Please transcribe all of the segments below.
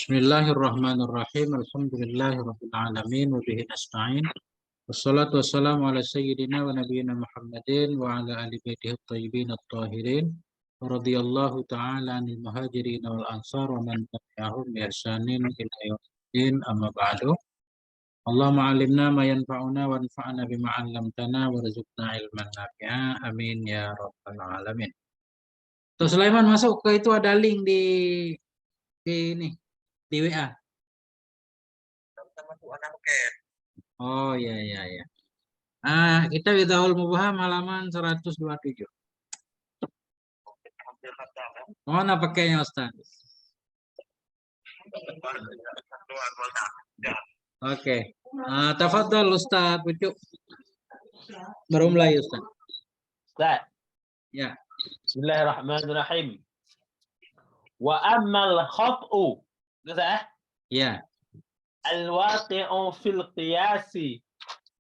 Bismillahirrahmanirrahim. Alhamdulillahirabbil alamin wa bihi nasta'in. Wassalatu wassalamu ala sayyidina wa nabiyyina Muhammadin wa ala ali baitihi at-thayyibin at-tahirin. Wa radhiyallahu ta'ala 'anil muhajirin wal ansar wa man tabi'ahum bi ihsanin ila yaumiddin, amma ba'du. Allahumma 'allimna ma yanfa'una wanfa'na bima 'allamtana warzuqna ilman nafi'a. Amin ya rabbal alamin. Tuh Sulaiman masuk ke itu, ada link di ini di WA. Oh iya iya iya. Kita Bid'ahul Mubham halaman 127. Mana pakainya Ustaz? Oke. Tafadhol Ustaz Pucuk. Baru mulai Ustaz. Ustaz. Ya. Bismillahirrahmanirrahim. Wa ammal khat'u. Ustaz? Ya. Al-waqi'u fil qiyasi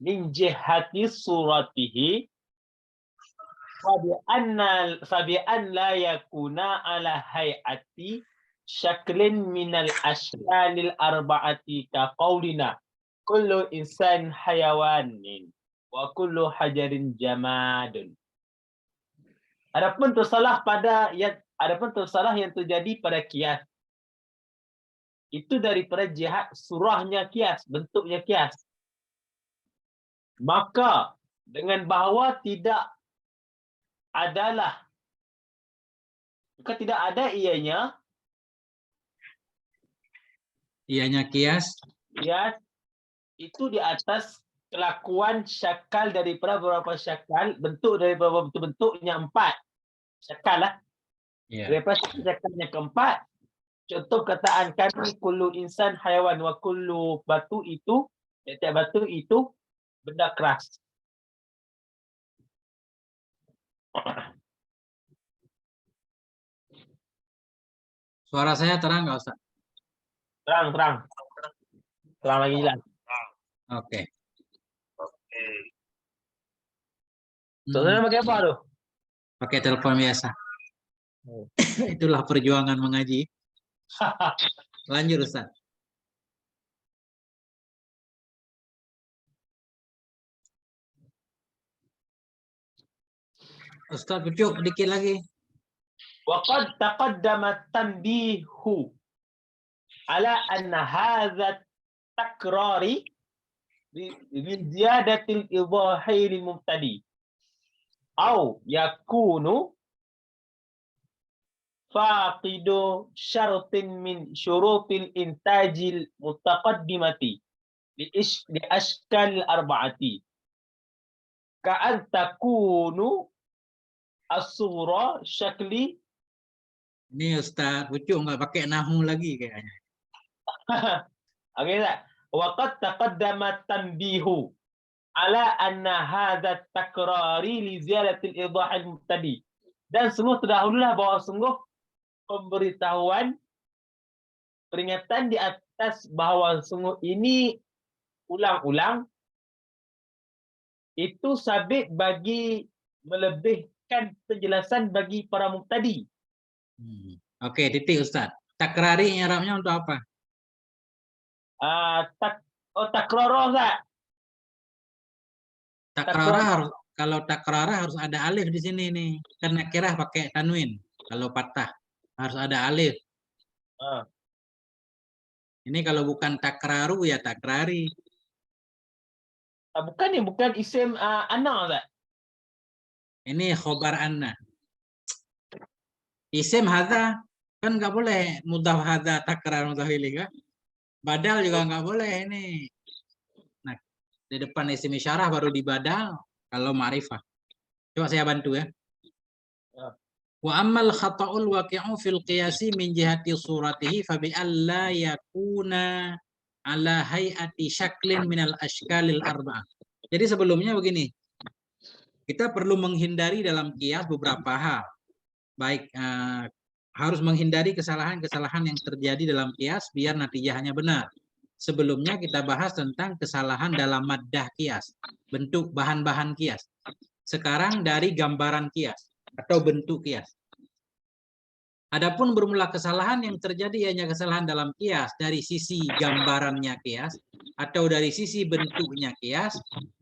min jihati suratihi fabi an la yakuna ala hay'ati syaklin minal ashlal arba'ati ka qawlina kullu insan hayawanin wa kullu hajarin jamadun. Adapun tersalah yang terjadi pada kias itu daripada jihad surahnya kias, bentuknya kias. Maka dengan bahawa tidak ada ianya kias itu di atas kelakuan syakal daripada beberapa syakal, bentuk daripada bentuk-bentuknya 4 syakal lah. Daripada syakalnya keempat, contoh kataan kami kullu insan hayawan wa kullu batu itu, setiap batu itu benda keras. Suara saya terang nggak Ustaz? Terang lagi jelas. Oke. Saudara pakai apa tuh? Pakai telepon biasa. Itulah perjuangan mengaji. Lanjut Ustaz. Ustaz Pucuk dikit lagi. Wa qad taqaddama tanbihu ala anna hadha takrari bi ziyadatil idahi lil mubtadi au yakunu faqidu syaratin min syurutil intajil mutaqaddimati li ashkal arba'ati ka'an takunu as-sura syakli. Ini Ustaz Pucuk nggak pakai nahu lagi kayaknya. Oke tak? Wa qad taqaddama tanbihu ala anna hadha takrari li ziyadatil idah al-mubtadi. Dan sungguh terdahululah bahwa sungguh pemberitahuan peringatan di atas bahwa sungguh ini ulang-ulang itu sabit bagi melebihkan penjelasan bagi para mubtadi. Oke, titik Ustaz. Takrari Arabnya untuk apa? Takrara Ustaz. Kalau takrara harus ada alif di sini nih. Karena nakirah pakai tanwin. Kalau patah harus ada alif. Ini kalau bukan takraru ya takrari. Bukan isim anna Ustaz. Ini khobar anna. Isim hadza kan nggak boleh mudhaf hadza takrar mudhaf ilaih kan? Badal juga nggak boleh ini. Nah, di depan isim isyarah baru dibadal kalau ma'rifah. Coba saya bantu ya. Wa ammal khata'ul waqi'u fil qiyasi min jihati suratihi fa bi alla yakuna ala hay'ati syaklin minal ashkalil arba'ah. Jadi sebelumnya begini. Kita perlu menghindari dalam qiyas beberapa hal. Baik, harus menghindari kesalahan-kesalahan yang terjadi dalam qiyas biar natijahnya benar. Sebelumnya kita bahas tentang kesalahan dalam maddah qiyas, bentuk bahan-bahan qiyas. Sekarang dari gambaran qiyas atau bentuk qiyas. Adapun bermula kesalahan yang terjadi hanya kesalahan dalam kias dari sisi gambarannya kias atau dari sisi bentuknya kias,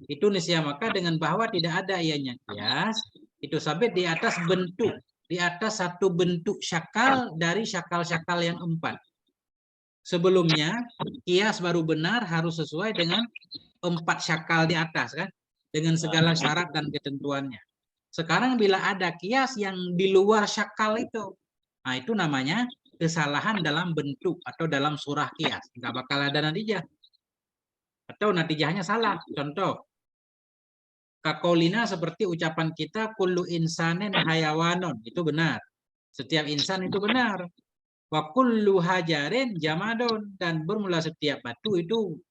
itu nisya maka dengan bahwa tidak ada ianya kias, itu sabit di atas bentuk, di atas satu bentuk syakal dari syakal-syakal yang 4. Sebelumnya kias baru benar harus sesuai dengan 4 syakal di atas kan, dengan segala syarat dan ketentuannya. Sekarang bila ada kias yang di luar syakal itu, nah itu namanya kesalahan dalam bentuk atau dalam surah kias. Nggak bakal ada natijah. Atau natijahnya salah. Contoh, kakolina seperti ucapan kita, kullu insanin hayawanon. Itu benar. Setiap insan itu benar. Wa kullu hajarin jamadon. Dan bermula setiap batu itu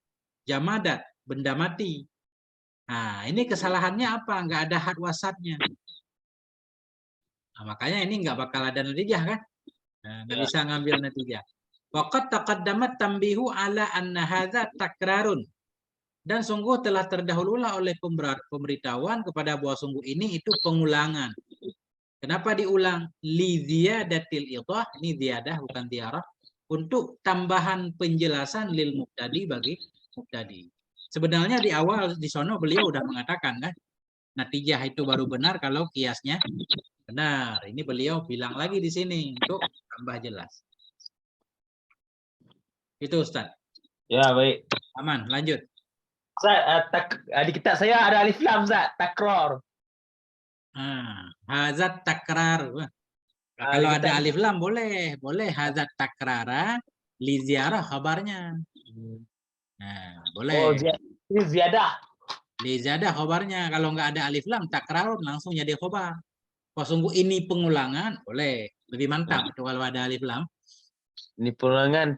jamadat, benda mati. Nah, ini kesalahannya apa? Nggak ada had wasatnya. Nah, makanya ini nggak bakal ada natijah kan? Nah, nggak bisa ngambil natijah. Waqad taqaddamat tambihu ala anna hadza takrarun. Dan sungguh telah terdahululah oleh pemberitahuan kepada bahwa sungguh ini itu pengulangan. Kenapa diulang? Li ziyadatil idah, ini ziyadah bukan tiarah, untuk tambahan penjelasan lil mubtadi bagi mubtadi. Sebenarnya di awal di sono beliau udah mengatakan kan, natijah itu baru benar kalau kiasnya benar. Ini beliau bilang lagi di sini untuk tambah jelas. Itu Ustaz. Ya, baik. Aman, lanjut. Ustaz, di kitab saya ada alif lam, Ustaz. Takror. Hazat takrar. Kalau ada alif lam boleh. Boleh hazat takrara li ziarah kabarnya. Nah, boleh. Oh, ini ziyadah. Li ziyadah kabarnya. Kalau nggak ada alif lam, takrarun langsung jadi khobar. Kalau sungguh ini pengulangan, boleh. Lebih mantap itu kalau ada alif lam. Ini pengulangan.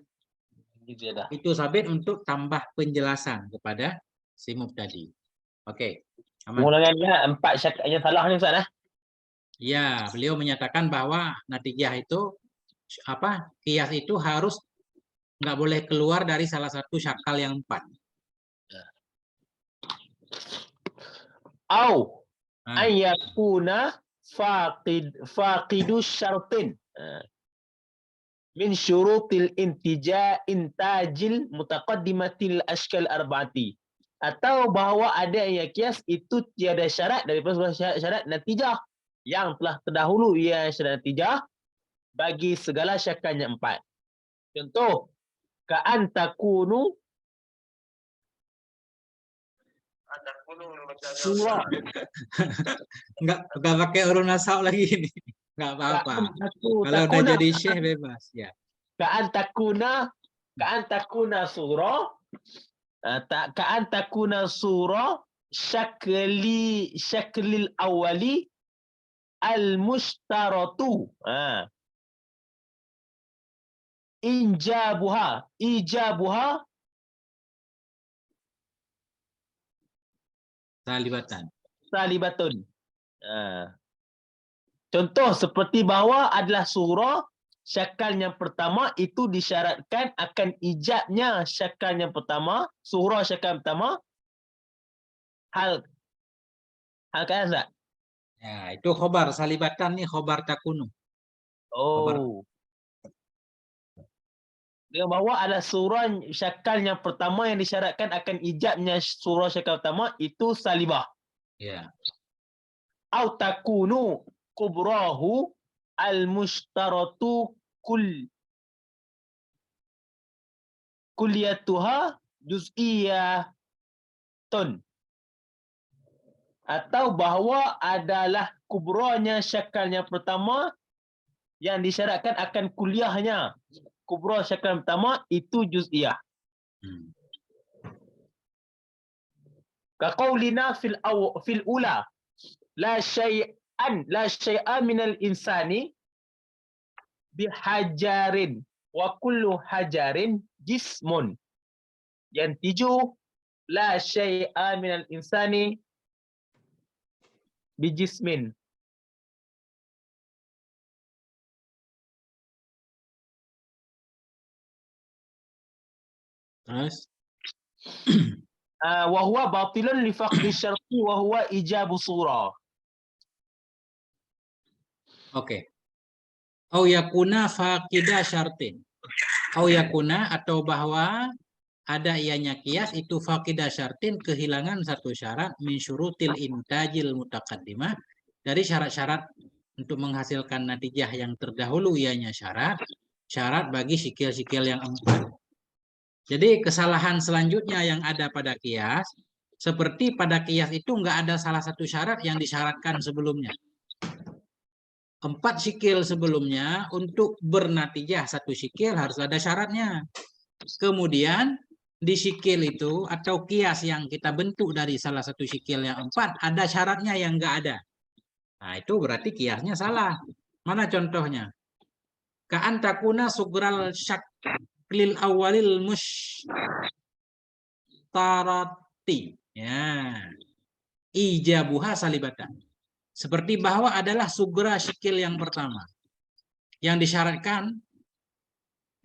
Itu sabit untuk tambah penjelasan kepada si mubtadi. Oke. Aman. Pengulangannya 4 syakatnya salah ni Ustaz. Ya, beliau menyatakan bahwa natijah itu kias itu harus nggak boleh keluar dari salah satu syakal yang 4. Au ayakuna faqidus syartin min syurutil intajil mutaqaddimatil ashkal arba'ati. Atau bahawa ada yang kias itu tiada syarat daripada syarat natijah yang telah terdahulu ia syarat natijah bagi segala syakalnya 4. Contoh, ka'an takunu surah. Enggak pakai urun nasab lagi ini. Enggak apa-apa. Kalau udah jadi syekh bebas ya. Ka'an takuna surah. Ka'an takuna surah syaklil awali al-mustaratu. Ijabuha salibatun. Contoh seperti bawah adalah surah syakal yang pertama itu disyaratkan akan ijabnya syakal yang pertama, surah syakal pertama. Hal kan tak? Ya, itu khobar salibatan nih khobar takunu. Oh. Dengan bahawa ada surah syakal yang pertama yang disyaratkan akan ijabnya surah syakal pertama itu salibah. Ya. Au takunu kubrahu al-mushtaratu kulliyatuha juz'iyatun. Atau bahawa adalah kubranya syakal yang pertama yang disyaratkan akan kuliahnya. Kubra syakal pertama itu juz'iyah. Kaqaulina fil ula la syai'an minal insani bihajarin wa kullu hajarin jismun. Yang 7 la syai'an minal insani bijismin. Terus wa huwa batilun li faqdi syarti wa huwa ijabu surah. Oke. Au yakuna faqida syartin. Au yakuna atau bahwa ada ianya kias itu faqida syartin kehilangan satu syarat min syurutil intajil mutaqaddimah dari syarat-syarat untuk menghasilkan natijah yang terdahulu ianya syarat bagi sikil-sikil yang 4. Jadi kesalahan selanjutnya yang ada pada kias seperti pada kias itu nggak ada salah satu syarat yang disyaratkan sebelumnya. 4 sikil sebelumnya untuk bernatijah satu sikil harus ada syaratnya. Kemudian di sikil itu atau kias yang kita bentuk dari salah satu sikil yang 4 ada syaratnya yang enggak ada. Nah itu berarti kiasnya salah. Mana contohnya? Ka'an takuna sugral syaklil awalil mushtarati. Ya. Ijabuha salibatan. Seperti bahwa adalah sugra sikil yang pertama. Yang disyaratkan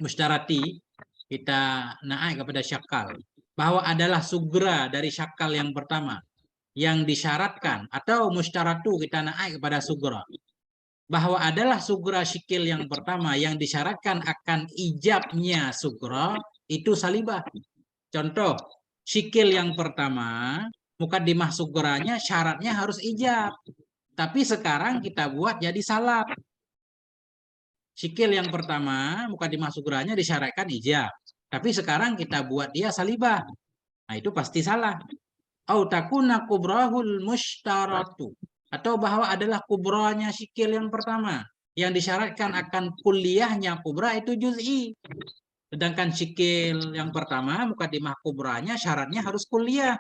mustarati kita naik kepada syakal bahwa adalah sugra dari syakal yang pertama yang disyaratkan atau mustaratu kita naik kepada sugra bahwa adalah sugra sikil yang pertama yang disyaratkan akan ijabnya sugra itu salibah. Contoh sikil yang pertama mukaddimah sugranya syaratnya harus ijab, tapi sekarang kita buat jadi salab. Sikil yang pertama, mukaddimah sugranya disyaratkan ijab. Tapi sekarang kita buat dia salibah. Nah itu pasti salah. Au takuna kubrahul mushtaratu. Atau bahwa adalah kubrahnya sikil yang pertama. Yang disyaratkan akan kuliahnya kubra itu juz'i. Sedangkan sikil yang pertama, mukaddimah kubrahnya syaratnya harus kuliah.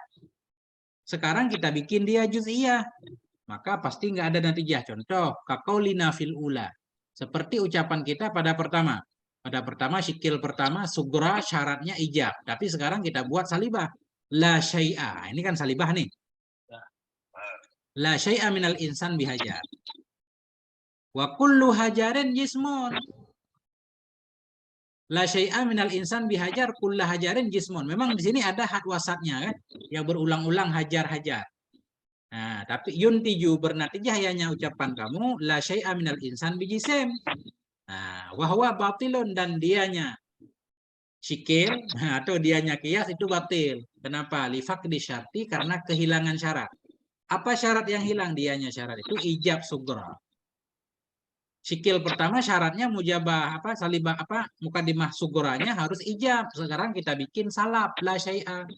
Sekarang kita bikin dia juz'iyah. Maka pasti nggak ada natijah. Contoh, kaqaulina fil ula. Seperti ucapan kita pada pertama. Pada pertama, sikil pertama, sugra syaratnya ijab. Tapi sekarang kita buat salibah. La syai'a. Ini kan salibah nih. La syai'a minal insan bihajar. Wa kullu hajarin jismun. La syai'a minal insan bihajar, kullu hajarin jismun. Memang di sini ada had wasatnya kan. Yang berulang-ulang hajar-hajar. Nah, tapi yuntiju bernatijah hanya ucapan kamu la syai'a minal insan bijisim. Nah, wahwa batilun dan dianya sikil atau dianya kias itu batil. Kenapa? Lifaqdi syarti karena kehilangan syarat. Apa syarat yang hilang? Dianya syarat itu ijab sugra. Sikil pertama syaratnya mujabah apa salibah apa mukaddimah sugranya harus ijab. Sekarang kita bikin salab la syai'a.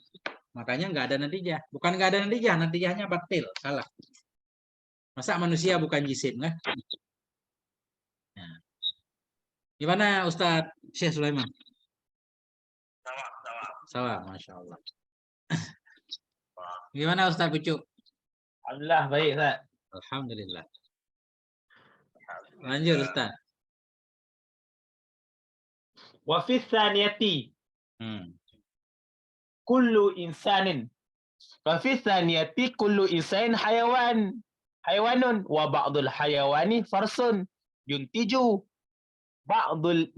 Makanya nggak ada natijah. Bukan nggak ada natijah, natijahnya batil, salah. Masa manusia bukan jisim kan? Nah. Gimana Ustadz Syekh Sulaiman? Salah, Masya Allah. Gimana Ustadz Pucuk? Alhamdulillah baik Ustaz. Alhamdulillah. Lanjut Ustadz. Wa fi tsaniyati kullu insanin. Wa fi tsaniyati kullu insanin hayawanun wa ba'dul hayawani farsun yuntiju ba'dul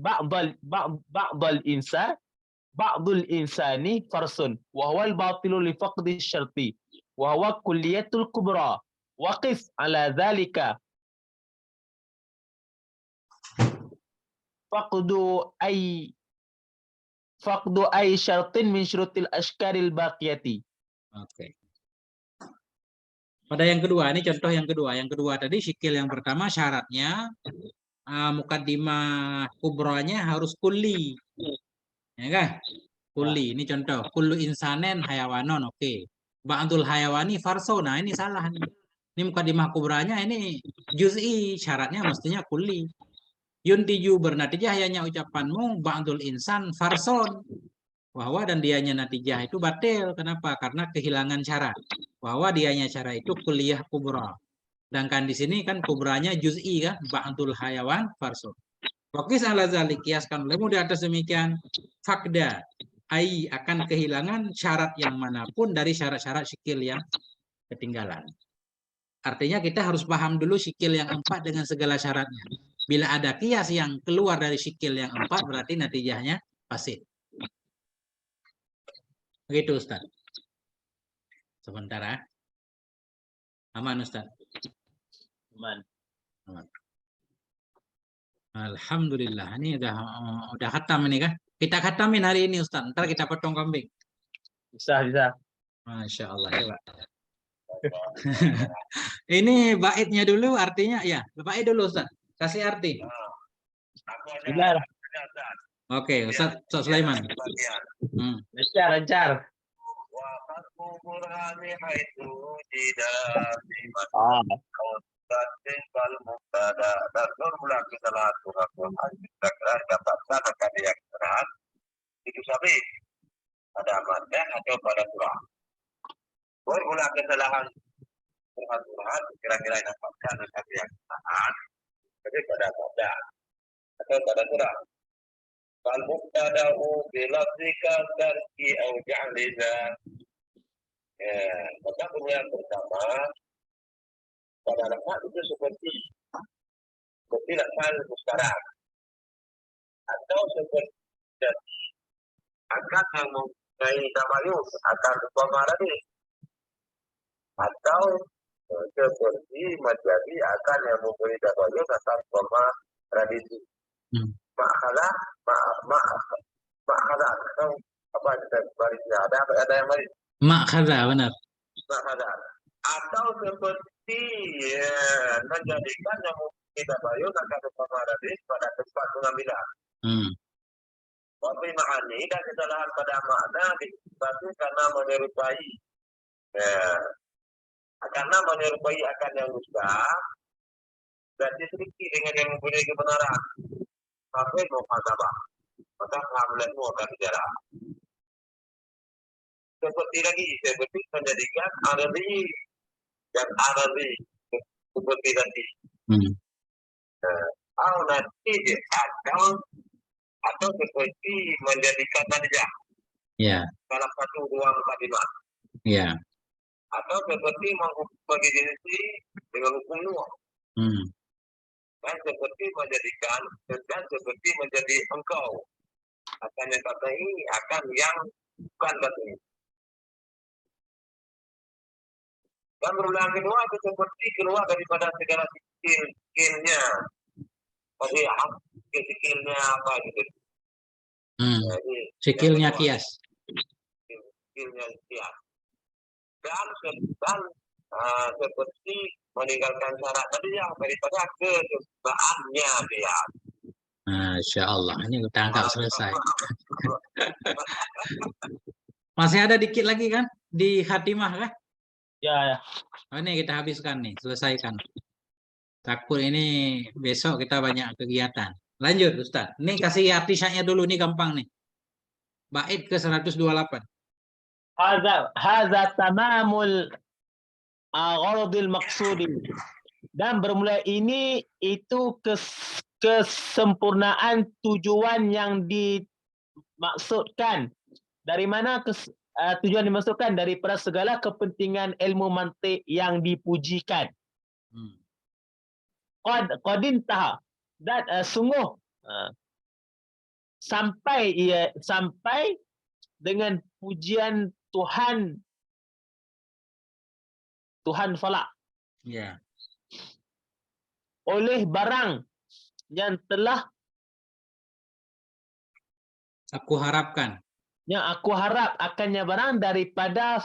insani farsun wa huwa al-batilu li faqdi syarti wa huwa kulliyatul kubra wa qis ala dhalika faqdu ay syartin min syurutil ashkaril baqiyati. Oke. Pada yang kedua, ini contoh yang kedua. Yang kedua tadi sikil yang pertama syaratnya mukaddimah kubranya harus kulli. Ya kan? Kulli. Ini contoh. Kullu insanen hayawanon. Oke. Ba'dul hayawani farso. Nah, ini salah nih. Ini mukaddimah kubranya ini juz'i. Syaratnya mestinya kulli. Yuntiju bernatijah hanya ucapanmu ba'dul insan farson. Bahwa dan dianya natijah itu batil. Kenapa? Karena kehilangan syarat. Bahwa dianya syarat itu kuliah kubra. Sedangkan di sini kan kubranya juz'i kan. Ba'dul hayawan farson. Wakis ala zalik kiaskan olehmu di atas demikian fakda ai akan kehilangan syarat yang manapun dari syarat-syarat sikil yang ketinggalan. Artinya kita harus paham dulu sikil yang 4 dengan segala syaratnya. Bila ada kias yang keluar dari sikil yang 4 berarti natijahnya fasid. Begitu Ustaz. Sementara. Aman Ustaz. Aman. Aman. Alhamdulillah. Ini udah khatam ini kan? Kita khatamin hari ini Ustaz. Ntar kita potong kambing. Bisa. Masya Allah. Coba. Ini baitnya dulu artinya ya. Bait dulu Ustaz. Kasih arti. Benar. Oke, Ustaz Sulaiman. Lancar. Itu sabi pada madzhab atau pada surah. Berulang kesalahan Tuhan kira-kira dapatkan satu yang kesalahan jadi pada madzhab atau pada surah. Fal muqtada'u bi lafzika tarki au ja'liza. Maka yang pertama pada lafaz itu seperti lafaz mustarak atau seperti akan yang mempunyai tamayus akan pemaradi atau seperti menjadi akan yang mempunyai tamayus akan pemaradi. Ma'akhadah atau apa barisnya ada yang baris. Ma'akhadah benar. Ma'akhadah atau seperti menjadikan yang mempunyai tamayus akan pemaradi pada tempat pengambilan. Wafi ma'ani dan kesalahan pada makna disebabkan karena menyerupai akan yang mustah dan diseriki dengan yang mempunyai kebenaran. Tapi muhasabah, maka hamletmu akan bicara. Seperti menjadikan aradi dan aradi seperti tadi. Nanti atau seperti menjadikan saja salah satu ruang kalimat atau seperti bagi diri dengan hukum nuh dan seperti menjadikan dan seperti menjadi engkau akan yang kata ini akan yang bukan kata ini dan berulang kedua itu seperti keluar daripada segala skillnya tadi skillnya apa gitu. Skillnya kias. Skillnya kias. Dan seperti meninggalkan syarat tadi ya daripada kesukaannya dia. Masya Allah, ini udah anggap selesai. Masih ada dikit lagi kan di khatimah kan? Ya. Ini kita habiskan nih, selesaikan. Takut ini besok kita banyak kegiatan. Lanjut Ustaz. Ini kasih arti syaknya dulu, nih gampang nih. Bait ke 128. Hadza tamamul gharadil maqsudi. Dan bermula ini itu kesempurnaan tujuan yang dimaksudkan. Dari mana tujuan dimaksudkan? Daripada segala kepentingan ilmu mantik yang dipujikan. Qadin taha. Dan sungguh sampai dengan pujian Tuhan falak. Oleh barang yang telah aku harapkan. Yang aku harap akannya barang daripada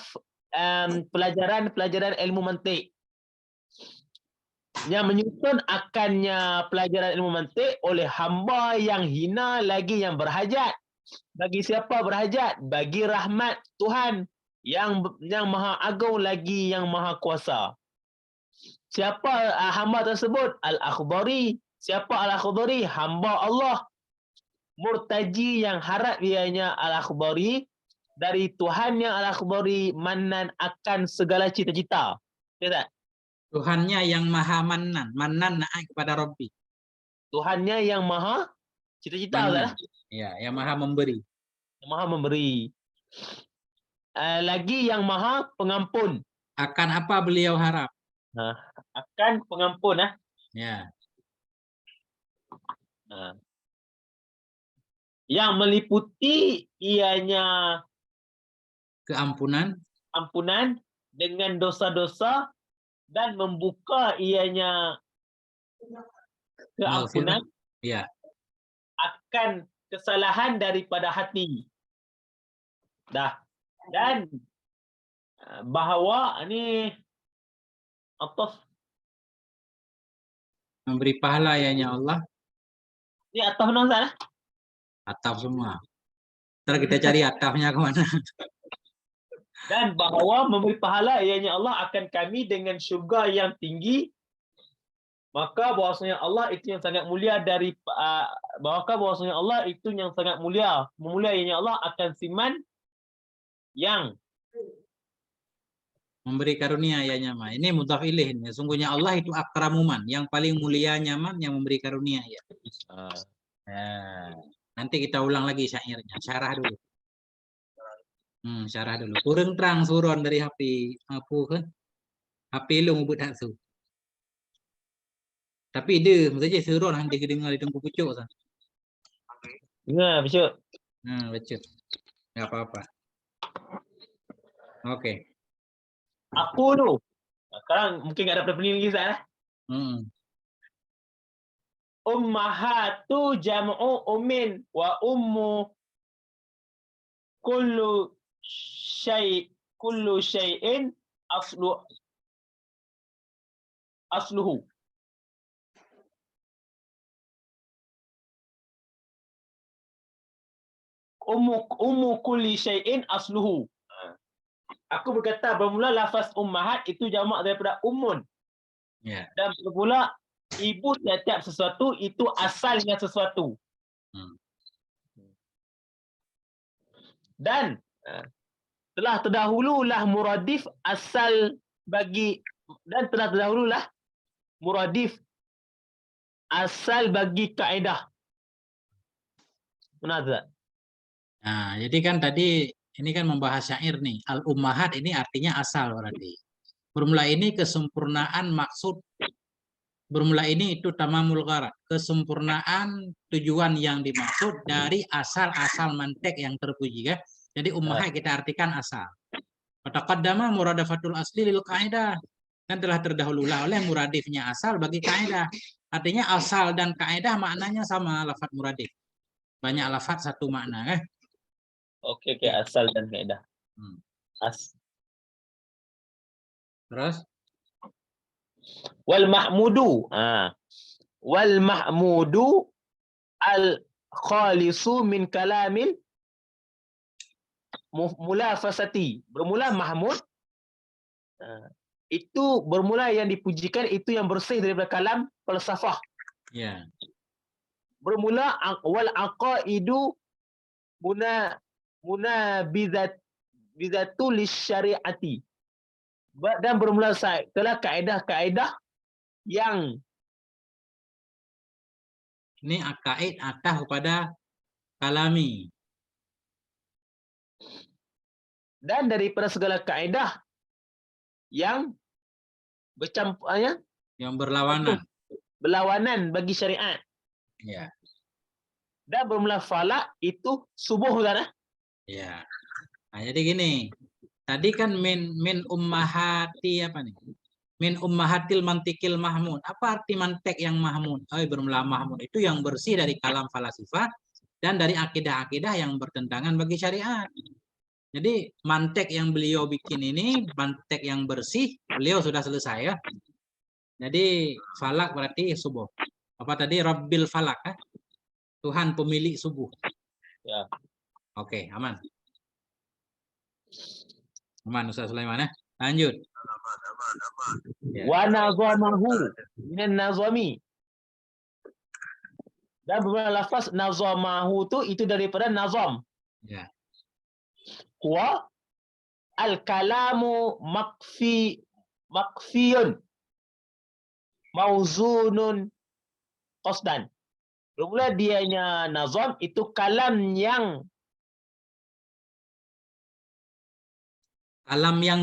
pelajaran ilmu mantik. Yang menyusun akannya pelajaran ilmu mantik oleh hamba yang hina lagi yang berhajat. Bagi siapa berhajat? Bagi rahmat Tuhan yang maha agung lagi yang maha kuasa. Siapa hamba tersebut? Al-Akhdari. Siapa Al-Akhdari? Hamba Allah. Murtaji yang harap ianya Al-Akhdari dari Tuhan yang Al-Akhdari mannan akan segala cita-cita. Ya tak? Tuhannya yang maha mannan. Mannan naik kepada Rabbi. Tuhannya yang maha cita-cita lah. Ya, yang maha memberi. Yang maha memberi. Lagi yang maha pengampun. Akan apa beliau harap? Akan pengampun. Ya. Yang meliputi ianya keampunan dengan dosa-dosa dan membuka ianya keampunan Ya. Akan kesalahan daripada hati. Dah. Dan bahawa ini ataf Memberi pahala ianya Allah. ni ataf mana Ustaz? Ataf semua. Ntar kita cari atafnya kemana. Dan bahawa memberi pahala ianya Allah akan kami dengan syurga yang tinggi, maka bahwasanya Allah itu yang sangat mulia dari bahwasanya Allah itu yang sangat mulia, memulia ianya Allah akan siman yang Memberi karunia ianya mah. Ini mudhaf ilaih. Sungguhnya Allah itu akramuman, yang paling mulia nyaman, yang memberi karunia ya. Nah, nanti kita ulang lagi syairnya. Syarah dulu. Syarah dulu. Kurang terang suron dari HP apa kan? HP lu ngubut haksu. Tapi dia saja suron hang dia dengar di tengku pucuk sah. dengar betul. Betul. Enggak apa-apa. Oke. Aku tu. Sekarang mungkin enggak ada pening lagi Ustaz. Ummahatu jam'u ummin wa ummu kullu syai'in asluhu. Ummu kulli syai'in asluhu. Aku berkata bermula lafaz ummahat itu jamak daripada ummun. Ya. Dan bermula ibu setiap sesuatu itu asalnya sesuatu. Dan telah terdahululah muradif asal bagi kaedah. Benar tak? Nah, jadi kan tadi ini kan membahas syair nih. Al-ummahat ini artinya asal berarti. Bermula ini kesempurnaan maksud. Bermula ini itu tamamul gharad. Kesempurnaan tujuan yang dimaksud dari asal-asal mantek yang terpuji ya. Jadi ummahat kita artikan asal. Taqaddama muradafatul asli lil kaidah. Dan telah terdahululah oleh muradifnya asal bagi kaidah. Artinya asal dan kaidah maknanya sama lafaz muradif. Banyak lafaz satu makna Oke, asal dan kaidah. Terus wal mahmudu al khalisu min kalamil mulafasati. Bermula mahmud itu bermula yang dipujikan itu yang bersih daripada kalam falsafah. Ya. Bermula wal aqaidu bizatul syariati. Dan bermula setelah kaedah-kaedah yang ini akaid atah kepada kalami. Dan daripada segala kaedah yang bercampurnya yang berlawanan bagi syariat. Ya. Dan bermula falak itu subuh kan? Ya. Nah, jadi gini. Tadi kan min ummahati apa nih? Min ummahatil mantikil mahmud. Apa arti mantek yang mahmud? Bermula mahmud itu yang bersih dari kalam falasifah dan dari akidah-akidah yang bertentangan bagi syariat. Jadi mantek yang beliau bikin ini mantek yang bersih, beliau sudah selesai ya. Jadi falak berarti subuh. Apa tadi Rabbil falak kan? Tuhan pemilik subuh. Ya. Oke, aman. Aman Ustaz Sulaiman ya. Lanjut. Wa nazamahu minan nazami. Dan beberapa lafaz nazamahu itu daripada nazam. Ya. Wa al-kalamu makfiyun mauzunun qasdan. Bermula dianya nazam itu kalam yang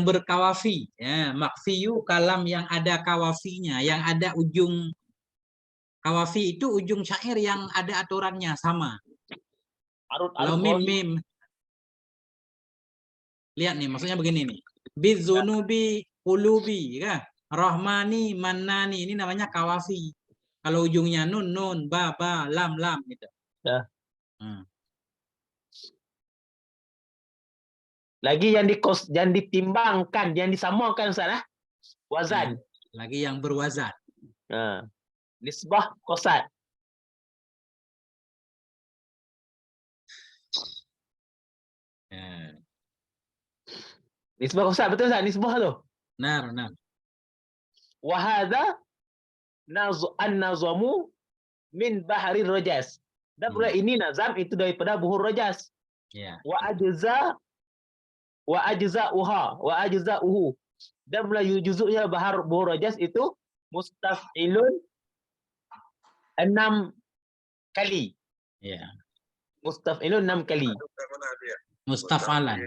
berkawafi, ya, makfiyu kalam yang ada kawafinya, yang ada ujung kawafi itu ujung syair yang ada aturannya sama. Kalau mim. Lihat nih, maksudnya begini nih. Bizunubi qulubi, kan? Rahmani, Mannani, ini namanya kawafi. Kalau ujungnya nun, nun, ba, lam, gitu. Ya. Hmm. Lagi yang ditimbangkan, yang disamakan Ustaz, wazan. Lagi yang berwazan. Nisbah qasad. Nisbah qasad, betul Ustaz? Nisbah tu. Benar. Wa hadza an-nazamu min bahari rajas. Dan pula ini nazam itu daripada buhur rajas. Ya. Wa ajza'uhu. Dan pula juzuknya buhur rajas itu mustaf'ilun 6 kali. Ya. Mustaf'ilun 6 kali. Mustafalan.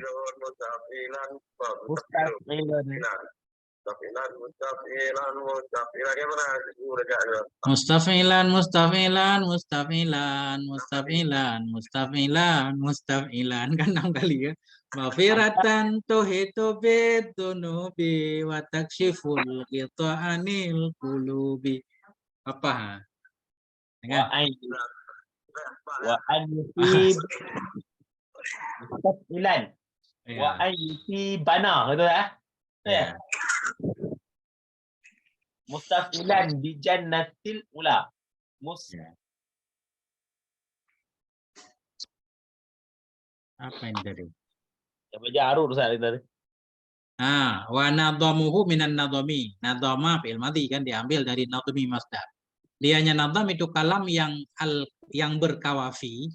Mustafilan kan 6 kali ya. Mafiratan tuhitu bidunubi wa takshiful qita'anil qulubi. Apa? Wa ayyuti mustafilan. Wa ayyuti bana, betul tak? Ya. Mustafilan di jannatil ula. Apa ini tadi? Coba jarur Ustaz tadi. Wa nadhamuhu minan nadhami. Nadhama fi'il madhi kan diambil dari nadhami masdar. Dianya nadham itu kalam yang berkawafi.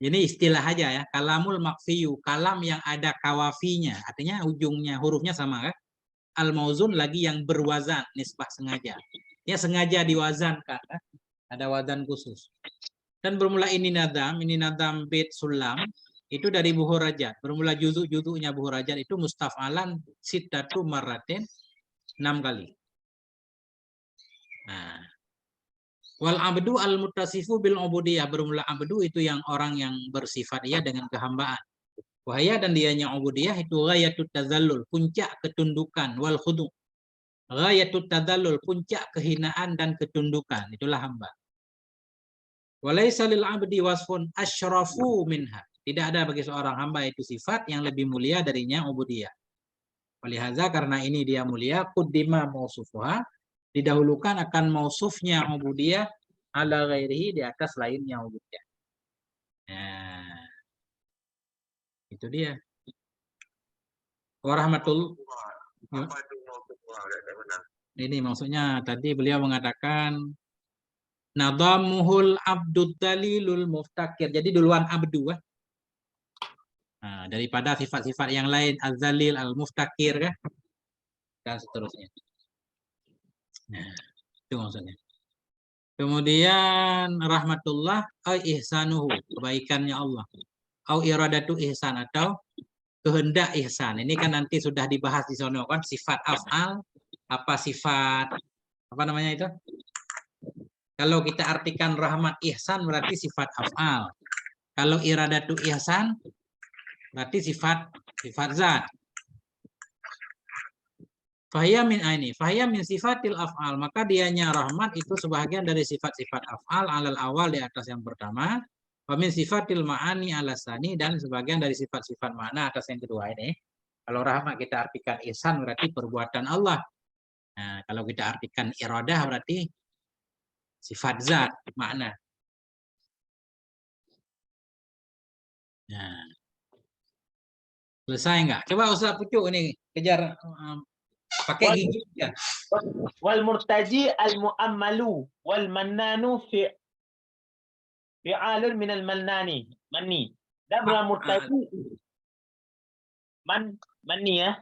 Ini istilah aja ya, kalamul makfiyu, kalam yang ada kawafinya, artinya ujungnya hurufnya sama kan? Al-mauzun lagi yang berwazan, nisbah sengaja. Ya sengaja diwazankan, kan? Ada wazan khusus. Dan bermula ini nadam bait sulam, itu dari buhur rajat. Bermula juzuk-juzuknya buhur rajat itu mustaf'alan siddatu marratin 6 kali. Nah, wal abdu al muttasifu bil ubudiyah, bermula abdu itu yang orang yang bersifat ia dengan kehambaan. Wahaya dan dianya ubudiyah itu ghayatut tazallul, puncak ketundukan, wal khudu. Ghayatut tazallul, puncak kehinaan dan ketundukan, itulah hamba. Walaysa lil abdi wasfun asyrafu minha. Tidak ada bagi seorang hamba itu sifat yang lebih mulia darinya ubudiyah. Walihaza karena ini dia mulia, quddima mausufuha, didahulukan akan mausufnya ubudiyah ala ghairihi, di atas lainnya ubudiyah. Nah, itu dia. Warahmatul. Ini maksudnya tadi beliau mengatakan nadamuhul abdud dalilul muftakir. Jadi duluan abdu. Nah, daripada sifat-sifat yang lain, az-zalil, al-muftakir kan? Dan seterusnya. Nah, itu maksudnya. Kemudian rahmatullah ihsanuhu, kebaikannya Allah. Au iradatu ihsan, atau kehendak ihsan. Ini kan nanti sudah dibahas di sono kan, sifat af'al, apa sifat apa namanya itu? Kalau kita artikan rahmat ihsan berarti sifat af'al. Kalau iradatu ihsan berarti sifat zat. Fahya min sifatil af'al, maka dianya rahmat itu sebagian dari sifat-sifat af'al alal awal, di atas yang pertama, wa min sifatil ma'ani alasani, dan sebagian dari sifat-sifat makna atas yang kedua ini. Kalau rahmat kita artikan ihsan berarti perbuatan Allah. Nah, kalau kita artikan iradah berarti sifat zat, makna. Nah. Selesai enggak? Coba Ustaz Pucuk ini kejar pakai gigi ya. Wal murtaji al muammalu wal mannanu fi'alun min al mannani. Manni. Dan wal murtaji manni ya.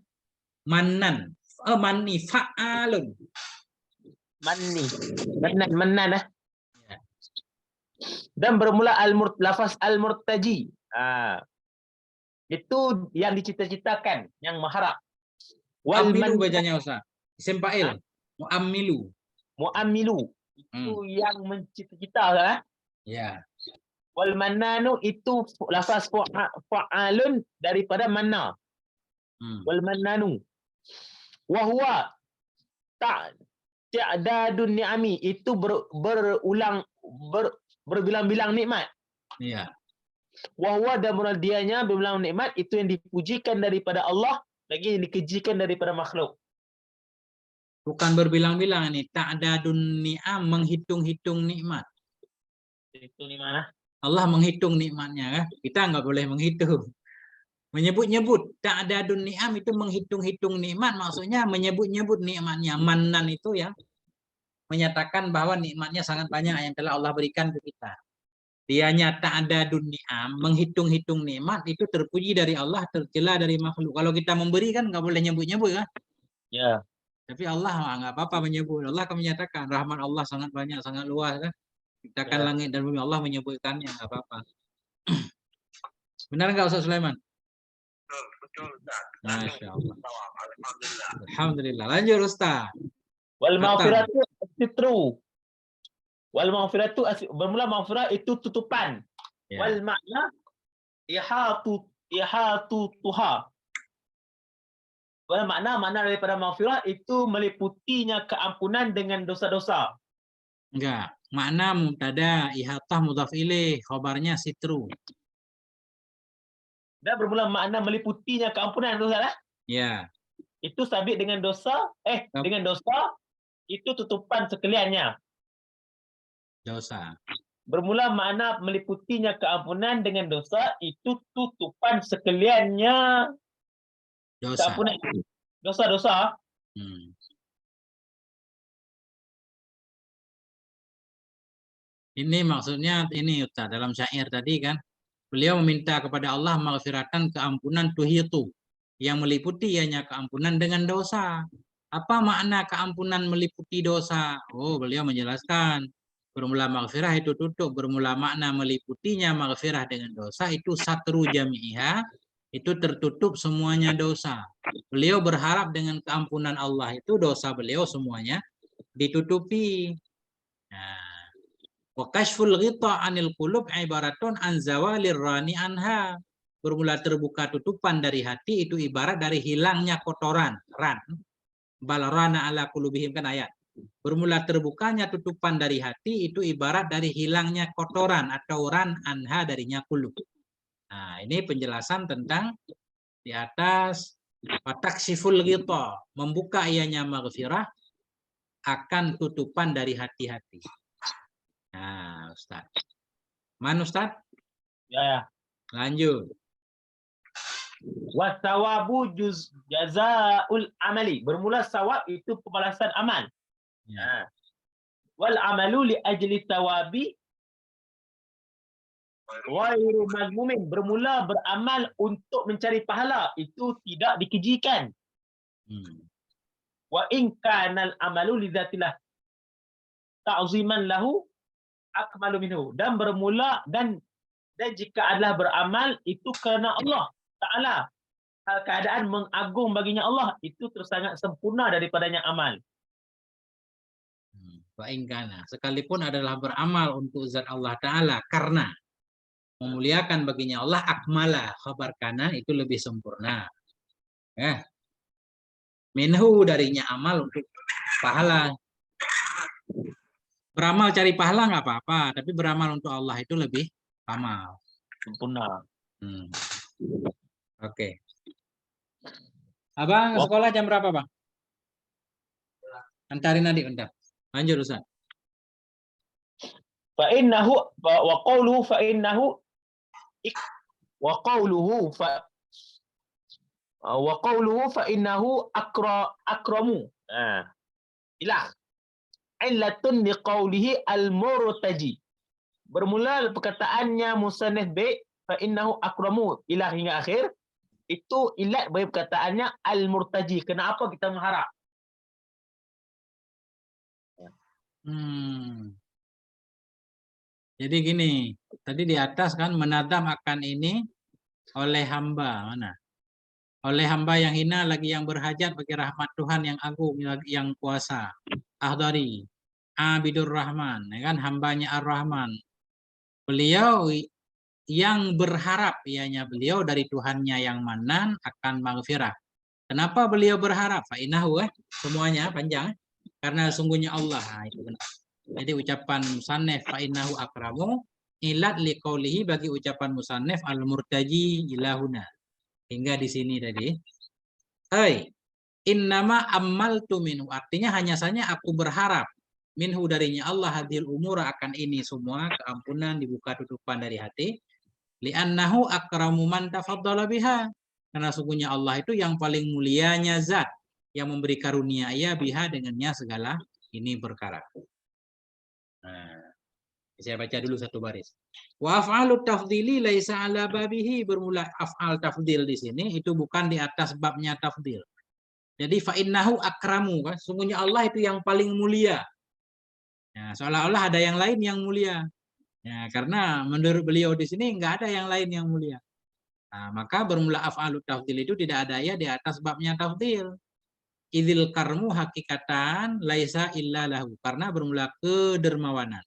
Mannan. Manni fa'alun. Manni. Mannan ya. Dan bermula lafaz al murtaji. Itu yang dicita-citakan, yang mengharap. Mu'ammilu bacanya Ustaz. Isim fa'il. Mu'ammilu. Mu'ammilu. Itu yang mencita-cita kan? Ya. Wal mannanu itu lafaz fa'alun daripada manna. Wal mannanu. Wa huwa Ta'dadun ni'ami itu berbilang-bilang nikmat. Iya. Wahwa dan dianya berbilang nikmat itu yang dipujikan daripada Allah, lagi yang dikejikan daripada makhluk. Bukan berbilang-bilang ini, ta'dadun ni'am, menghitung-hitung nikmat. Itu di mana? Allah menghitung nikmatnya, kan? Kita nggak boleh menghitung. Menyebut-nyebut ta'dadun ni'am itu menghitung-hitung nikmat, maksudnya menyebut-nyebut nikmatnya. Mannan itu ya menyatakan bahwa nikmatnya sangat banyak yang telah Allah berikan ke kita. Dianya ta'dadun ni'am, menghitung-hitung nikmat itu terpuji dari Allah, tercela dari makhluk. Kalau kita memberi kan nggak boleh nyebut-nyebut kan? Ya. Tapi Allah nggak apa-apa menyebut. Allah akan menyatakan rahmat Allah sangat banyak, sangat luas kan? Ciptakan langit dan bumi, Allah menyebutkannya, nggak apa-apa. Benar nggak Ustaz Sulaiman? Betul, Ustaz. Masya Allah. Alhamdulillah. Alhamdulillah. Lanjut Ustaz. Wal maghfiratu sitru. Wal maghfiratu bermula maghfirah itu tutupan. Ya. Wal makna ihatu tuha. Wal makna daripada maghfirah itu meliputinya keampunan dengan dosa-dosa. Enggak. Makna mubtada, ihatah mudhaf ilaih, khabarnya sitru. Dan bermula makna meliputinya keampunan, Ustaz. Ya. Itu sabit dengan dosa, dengan dosa itu tutupan sekaliannya. Dosa. Bermula makna meliputinya keampunan dengan dosa itu tutupan sekaliannya. Dosa. Keampunan. Dosa-dosa. Ini maksudnya ini Ustaz, dalam syair tadi kan. Beliau meminta kepada Allah maghfiratan keampunan tuhitu, yang meliputi ianya keampunan dengan dosa. Apa makna keampunan meliputi dosa? Oh, beliau menjelaskan. Bermula maghfirah itu tutup, bermula makna meliputinya maghfirah dengan dosa itu satru jami'iha, itu tertutup semuanya dosa. Beliau berharap dengan keampunan Allah itu dosa beliau semuanya ditutupi. Nah, wa kashful ghita 'anil qulub ibaratun an zawalir rani anha. Bermula terbuka tutupan dari hati itu ibarat dari hilangnya kotoran, ran. Balarana ala qulubihim kan ayat. Bermula terbukanya tutupan dari hati itu ibarat dari hilangnya kotoran atau ran anha darinya qulub. Nah, ini penjelasan tentang di atas fatakshiful ghita, membuka ianya maghfirah akan tutupan dari hati-hati. Nah, Ustaz. Mana Ustaz? Ya. Lanjut. Wasawabu jazaul amali. Bermula sawab itu pembalasan amal. Ya. Wal amalu li ajli tawabi ghairu mazmumin. Bermula beramal untuk mencari pahala itu tidak dikejikan. Wa in kana al amalu li dzatillah ta'ziman lahu akmalu minhu. Dan bermula dan jika adalah beramal itu kerana Allah Ta'ala, hal keadaan mengagung baginya Allah itu tersangat sempurna daripadanya amal. Wa'ingkana, sekalipun adalah beramal untuk zat Allah Ta'ala karena memuliakan baginya Allah, akmala, khabar kana itu lebih sempurna. Minhu darinya amal untuk pahala. Beramal cari pahala nggak apa-apa, tapi beramal untuk Allah itu lebih amal. Sempurna. Oke. Abang sekolah jam berapa, Bang? Antarin adik bentar. Lanjut, Ustaz. Fa innahu wa qawluhu fa innahu wa qawluhu fa innahu akramu. Ilah. Illatun liqawlihi al-murtaji. Bermula perkataannya musannif B fa innahu akramu ilah hingga akhir. Itu ilat bagi perkataannya al-murtaji. Kenapa kita mengharap? Jadi gini, tadi di atas kan menadam akan ini oleh hamba mana? Oleh hamba yang hina lagi yang berhajat bagi rahmat Tuhan yang agung yang kuasa. Ahdari, Abidur Rahman, ya kan hambanya Ar-Rahman. Beliau yang berharap ianya beliau dari Tuhannya yang manan akan maghfirah. Kenapa beliau berharap? Fa'inahu semuanya panjang. karena sungguhnya Allah. Nah, itu benar. Jadi ucapan musannaf fa innahu akramu ilat liqaulihi bagi ucapan musannaf al-murtaji ilahuna. Hingga di sini tadi. Innama ammaltu minhu. Artinya hanya saja aku berharap minhu darinya Allah hadil umur akan ini semua keampunan dibuka tutupan dari hati. Li'annahu akramu man tafaddala biha. Karena sungguhnya Allah itu yang paling mulianya zat yang memberi karunia ia biha dengannya segala ini perkara. Nah, saya baca dulu satu baris. Wa af'alu tafdili laisa ala babihi, bermula af'al tafdil di sini itu bukan di atas babnya tafdil. Jadi fa innahu akramu, kan? Sungguhnya Allah itu yang paling mulia. Ya, seolah-olah ada yang lain yang mulia. Ya, karena menurut beliau di sini nggak ada yang lain yang mulia. Nah, maka bermula af'alu tafdil itu tidak ada ya di atas babnya tafdil. Idzil karmu hakikatan laisa illa lahu, karena bermula kedermawanan.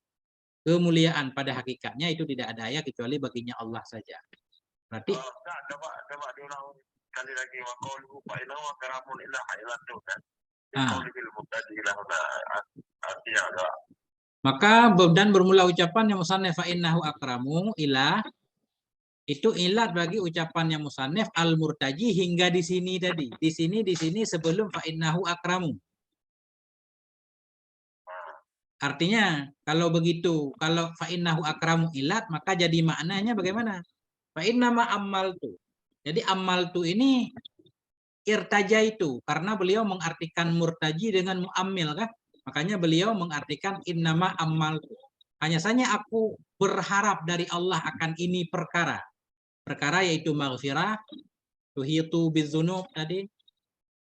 Kemuliaan pada hakikatnya itu tidak ada ya kecuali baginya Allah saja. Berarti coba diulang sekali lagi wa qauluhu fa innahu akramun illa hailatu kan. Artinya ada. Maka dan bermula ucapan yang musannaf fa innahu akramu ila itu ilat bagi ucapan yang musannaf al-murtaji hingga di sini tadi. Di sini sebelum fa innahu akramu. Artinya kalau begitu, kalau fa innahu akramu ilat, maka jadi maknanya bagaimana? Fa innama ammaltu. Jadi ammaltu ini irtaja itu karena beliau mengartikan murtaji dengan muammil kan? Makanya beliau mengartikan innama ammaltu. Hanya saja aku berharap dari Allah akan ini perkara. Perkara yaitu maghfirah, tuhitu bidzunub tadi.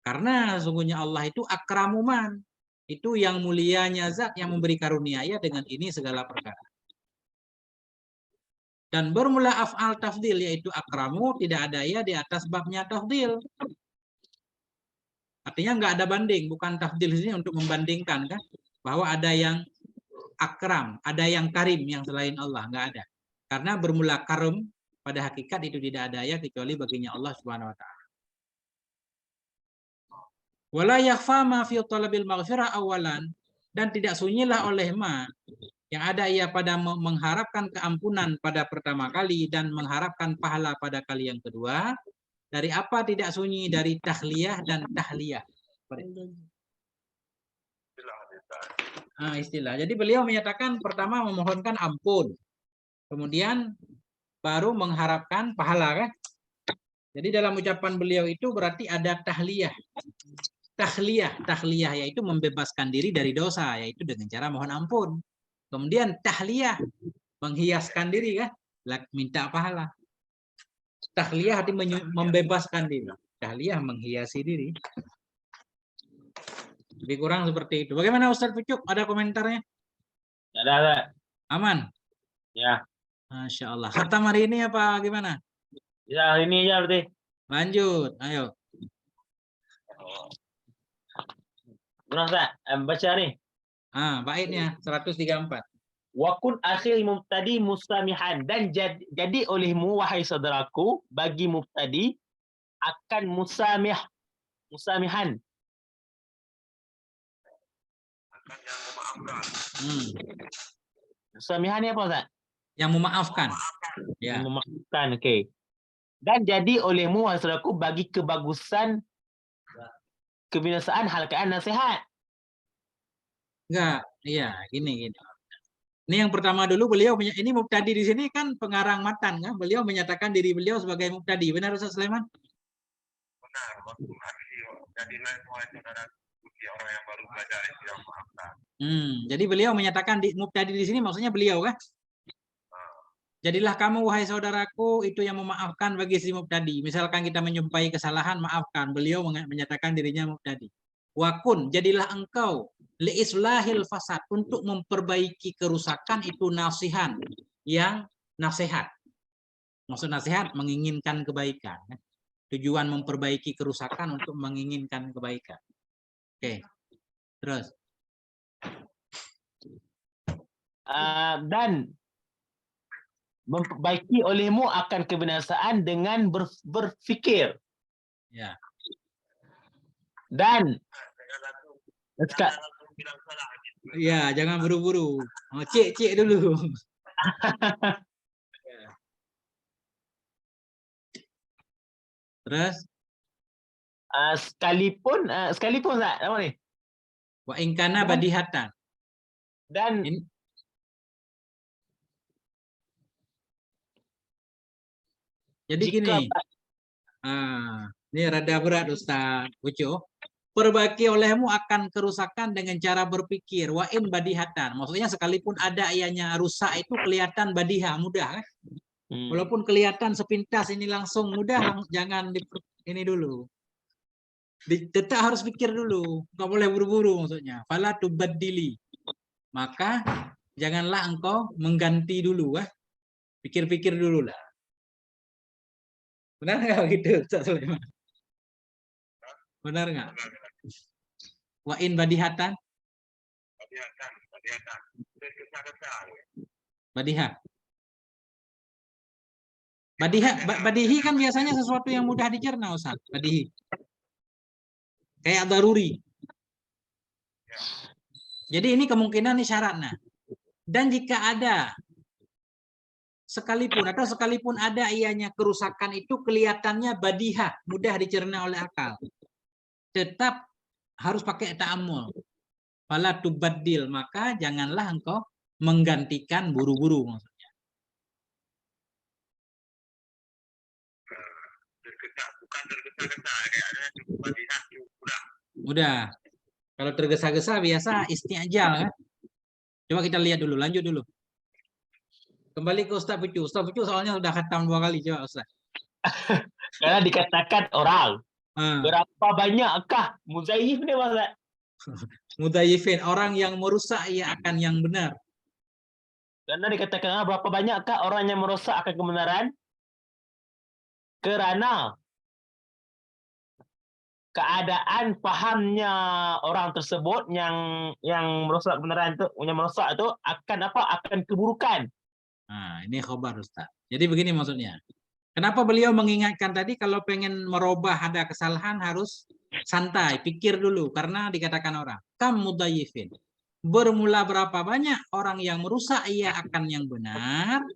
Karena sungguhnya Allah itu akramuman. Itu yang mulianya zat yang memberi karunia ya dengan ini segala perkara. Dan bermula af'al tafdil yaitu akramu tidak ada ya di atas babnya tafdil. Artinya nggak ada banding, bukan tafdil ini untuk membandingkan kan bahwa ada yang akram, ada yang karim yang selain Allah, nggak ada. Karena bermula karim pada hakikat itu tidak ada ya kecuali baginya Allah Subhanahu wa taala. Wala yakhfa ma fi talabil maghfirah awalan, dan tidak sunyilah oleh ma yang ada ia pada mengharapkan keampunan pada pertama kali dan mengharapkan pahala pada kali yang kedua. Dari apa tidak sunyi? Dari tahliyah dan tahliyah. Istilah. Jadi beliau menyatakan pertama memohonkan ampun. Kemudian baru mengharapkan pahala kan? Jadi dalam ucapan beliau itu berarti ada tahliyah. Tahliyah yaitu membebaskan diri dari dosa, yaitu dengan cara mohon ampun. Kemudian tahliyah menghiaskan diri kan, minta pahala. Tahliyah artinya membebaskan diri. Tahliyah menghiasi diri. Lebih kurang seperti itu. Bagaimana Ustaz Pucuk? Ada komentarnya? Ada. Aman? Ya. Masya Allah. Khatam hari ini apa gimana? Ya, hari ini ya berarti. Lanjut, ayo. Ustaz, baca nih. Baiknya 134. Wa kun akhil mubtadi mustamihan, dan jadi olehmu wahai saudaraku bagi mubtadi akan musamihan. Akan yang memaafkan. Musamihan ini apa Ustaz? Yang memaafkan. Ya. Memaafkan, oke. Dan jadi olehmu wahai saudaraku bagi kebagusan kebinasaan hal keadaan nasihat. Enggak, iya, gini. Ini yang pertama dulu beliau ini mubtadi di sini kan pengarang matan kan. Beliau menyatakan diri beliau sebagai mubtadi. Benar Ustaz Sulaiman? Benar, jadi orang yang baru belajar yang maafkan. Jadi beliau menyatakan mubtadi di sini maksudnya beliau kan? Jadilah kamu wahai saudaraku itu yang memaafkan bagi si mubtadi. Misalkan kita menjumpai kesalahan, maafkan. Beliau menyatakan dirinya mubtadi. Wakun, jadilah engkau liislahil fasad, untuk memperbaiki kerusakan itu nasihan yang nasihat. Maksud nasihat menginginkan kebaikan. Tujuan memperbaiki kerusakan untuk menginginkan kebaikan. Oke. Terus. Dan memperbaiki olehmu akan kebinasaan dengan berfikir. Ya. Dan bilang salah. Iya, jangan buru-buru. Oh, cek dulu. Terus sekalipun tak apa ni? wa ingkana Dan- badihatan. Dan Ini jadi jika gini. Ini rada berat Ustaz Ucu. Perbaiki olehmu akan kerusakan dengan cara berpikir. Wa in badihatan. Maksudnya sekalipun ada ianya rusak itu kelihatan badiha, mudah. Walaupun kelihatan sepintas ini langsung mudah, jangan ini dulu. Tetap harus pikir dulu. Nggak boleh buru-buru maksudnya. Fala tubaddili. Maka janganlah engkau mengganti dulu. Pikir-pikir dulu lah. Benar nggak begitu Ustaz Sulaiman? Benar nggak? Wa in badihatan? Badihatan. Tergesa-gesa. Badiha. Badihi kan biasanya sesuatu yang mudah dicerna, Ustaz. Badihi. Kayak daruri. Jadi ini kemungkinan ini syaratnya. Dan jika ada sekalipun ada ianya kerusakan itu kelihatannya badiha, mudah dicerna oleh akal. Tetap harus pakai ta'ammul. Fala tubaddil, maka janganlah engkau menggantikan buru-buru maksudnya. Bukan tergesa-gesa, kayaknya cukup badiha mudah. Mudah. Kalau tergesa-gesa biasa isti'jal kan. Coba kita lihat dulu, lanjut dulu. Kembali ke Ustaz Pucu. Ustaz Pucu soalnya sudah khatam 2 kali, coba Ustaz. karena dikatakan orang, berapa banyakkah muzayyif ni Ustaz? Mudayifin, orang yang merusak ia akan yang benar. Karena dikatakan berapa banyakkah orang yang merosak akan kebenaran? Kerana keadaan fahamnya orang tersebut yang merosak kebenaran itu, yang merosak itu akan apa? Akan keburukan. Nah, ini khobar Ustaz. Jadi begini maksudnya. Kenapa beliau mengingatkan tadi kalau pengen merubah ada kesalahan harus santai, pikir dulu. Karena dikatakan orang, kam mudayifin. Bermula berapa banyak orang yang merusak ia akan yang benar,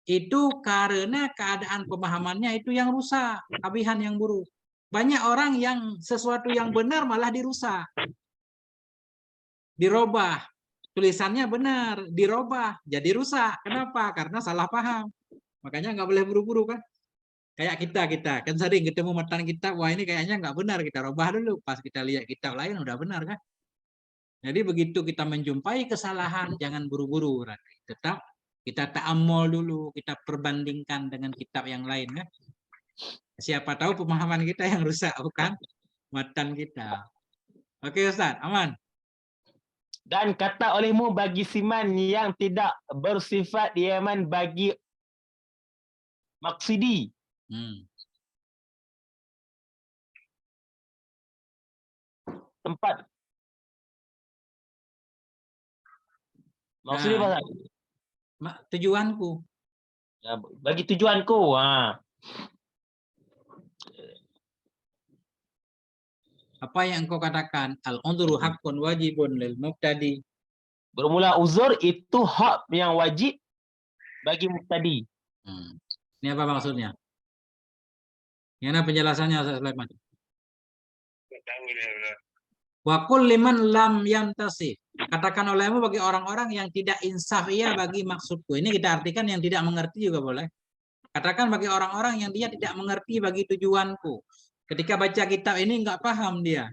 itu karena keadaan pemahamannya itu yang rusak, kabihan yang buruk. Banyak orang yang sesuatu yang benar malah dirusak. Dirubah. Tulisannya benar, dirubah, jadi rusak. Kenapa? Karena salah paham. Makanya nggak boleh buru-buru kan. Kayak kita kan sering ketemu matan kitab, wah ini kayaknya nggak benar, kita rubah dulu. Pas kita lihat kitab lain udah benar kan. Jadi begitu kita menjumpai kesalahan, jangan buru-buru. Tetap kita ta'ammul dulu, kita perbandingkan dengan kitab yang lain kan. Siapa tahu pemahaman kita yang rusak, bukan matan kita. Oke Ustaz, aman. Dan kata olehmu bagi siman yang tidak bersifat yaman bagi maksidi. Tempat. Maksudnya apa? Tujuanku. Ya, bagi tujuanku. Apa yang engkau katakan? Al-unzuru haqqun wajibun lil mubtadi. Bermula uzur itu hak yang wajib bagi mubtadi. Ini apa maksudnya? Gimana penjelasannya Ustaz Sulaiman? Wa qul liman lam yamtasif. Katakan olehmu bagi orang-orang yang tidak insaf ia bagi maksudku. Ini kita artikan yang tidak mengerti juga boleh. Katakan bagi orang-orang yang dia tidak mengerti bagi tujuanku. Ketika baca kitab ini nggak paham dia.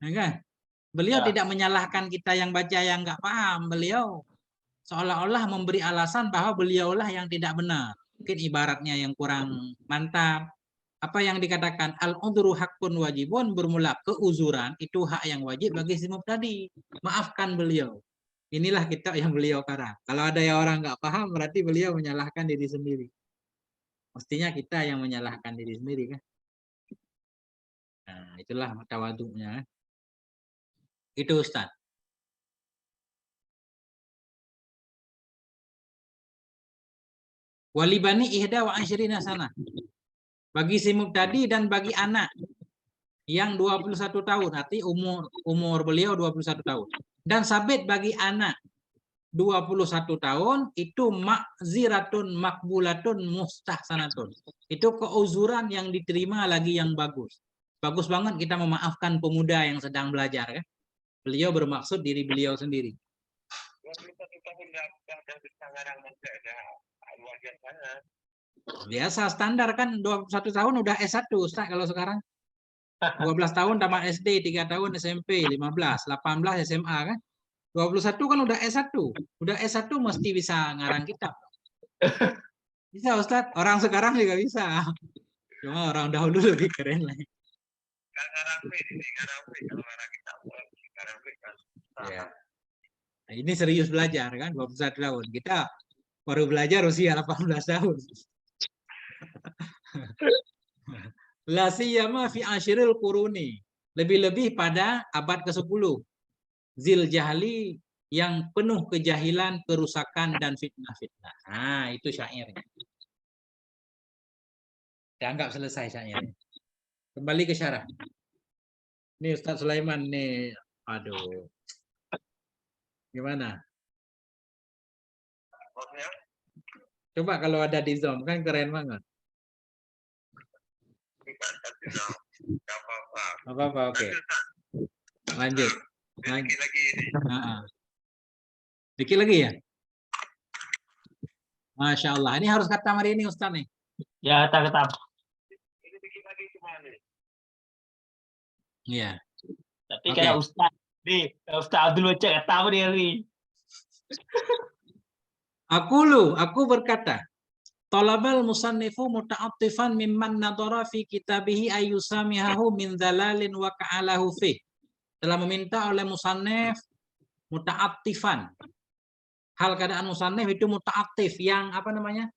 Ya kan? Beliau tidak menyalahkan kita yang baca yang nggak paham. Beliau seolah-olah memberi alasan bahwa beliaulah yang tidak benar. Mungkin ibaratnya yang kurang mantap. Apa yang dikatakan al-udhru haqqun wajibun, bermula keuzuran itu hak yang wajib bagi si mubtadi. Maafkan beliau. Inilah kitab yang beliau karang. Kalau ada yang orang nggak paham berarti beliau menyalahkan diri sendiri. Mestinya kita yang menyalahkan diri sendiri kan. Nah, itulah tawaduknya. Itu Ustaz. Walibani ihda wa asyrina sana. Bagi si mubtadi dan bagi anak yang 21 tahun, arti umur beliau 21 tahun. Dan sabit bagi anak 21 tahun itu makziratun makbulatun mustahsanatun. Itu keuzuran yang diterima lagi yang bagus. Bagus banget kita memaafkan pemuda yang sedang belajar kan. Beliau bermaksud diri beliau sendiri. Biasa standar kan 21 tahun udah S1 Ustaz kalau sekarang. 12 tahun tamat SD, 3 tahun SMP, 15, 18 SMA kan. 21 kan udah S1. Udah S1 mesti bisa ngarang kitab. Bisa Ustaz, orang sekarang juga bisa. Cuma orang dahulu lebih keren lah. Ya. Nah, ini serius belajar kan, 21 tahun. Kita baru belajar usia 18 tahun. La siyama fi asyiril quruni. Lebih-lebih pada abad ke-10. Zil jahli yang penuh kejahilan, kerusakan dan fitnah-fitnah. Nah, itu syairnya. Dianggap selesai syairnya. Kembali ke syarah. Ini Ustaz Sulaiman nih, aduh. Gimana? Coba kalau ada di Zoom kan keren banget. Apa-apa, oke. Lanjut. Dikit lagi ini. Dikit lagi ya? Masya Allah. Ini harus kata hari ini Ustaz nih. Ya, kata-kata. Ini dikit lagi cuma nih. Iya. Tapi kayak Ustaz. Nih, Ustaz Abdul baca kata apa dia ni? Aku berkata, talabal musannifu muta'attifan mimman nadara fi kitabihi ayyusamihahu min dhalalin wa ka'alahu fi. Telah meminta oleh musannif muta'attifan. Hal keadaan musannif itu muta'attif yang apa namanya?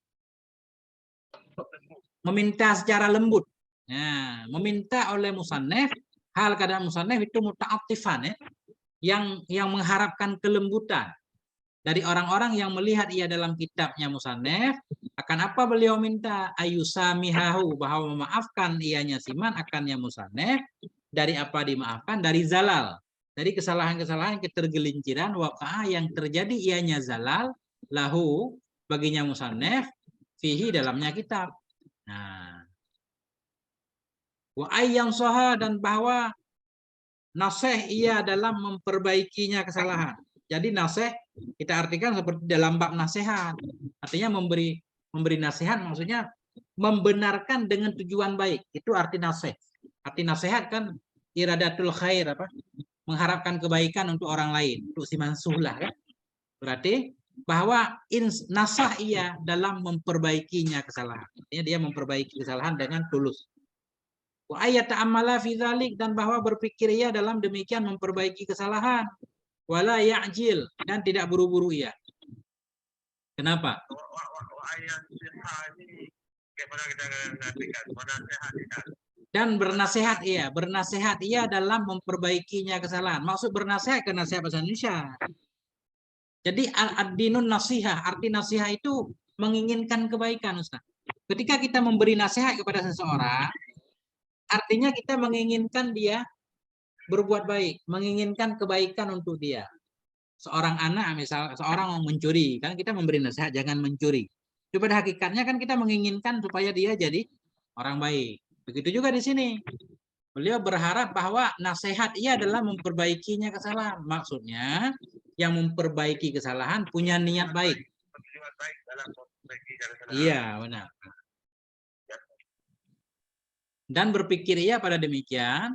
Meminta secara lembut. Nah, meminta oleh musannif, hal keadaan musannif itu muta'attifan ya. Yang mengharapkan kelembutan dari orang-orang yang melihat ia dalam kitabnya musannif. Akan apa beliau minta? Ayusamihahu, bahwa memaafkan ianya siman akannya musannif. Dari apa dimaafkan? Dari zalal. Dari kesalahan-kesalahan, ketergelinciran, waqa'ah yang terjadi ianya zalal, lahu, baginya musannif, fihi dalamnya kitab. Nah. Wa ayyang soha, dan bahwa nasih ia dalam memperbaikinya kesalahan. Jadi nasih kita artikan seperti dalam bab nasihat. Artinya memberi nasihat maksudnya membenarkan dengan tujuan baik. Itu arti nasih. Arti nasihat kan iradatul khair, apa? Mengharapkan kebaikan untuk orang lain, untuk si mansuh lah kan. Berarti bahwa nasah ia dalam memperbaikinya kesalahan. Artinya dia memperbaiki kesalahan dengan tulus. Wa ayat ta'amala fi dzalik, dan bahwa berpikir ia dalam demikian memperbaiki kesalahan. Wala ya'jil, dan tidak buru-buru ia. Kenapa? Dan bernasihat ia dalam memperbaikinya kesalahan. Maksud bernasihat ke nasihat bahasa Indonesia. Jadi ad-dinun nasihah, arti nasihat itu menginginkan kebaikan, Ustaz. Ketika kita memberi nasihat kepada seseorang, artinya kita menginginkan dia berbuat baik, menginginkan kebaikan untuk dia. Seorang anak misal, seorang mencuri, kan kita memberi nasihat jangan mencuri. Itu pada hakikatnya kan kita menginginkan supaya dia jadi orang baik. Begitu juga di sini. Beliau berharap bahwa nasihat ia adalah memperbaikinya kesalahan. Maksudnya yang memperbaiki kesalahan punya niat baik. Iya, benar. Dan berpikir ia pada demikian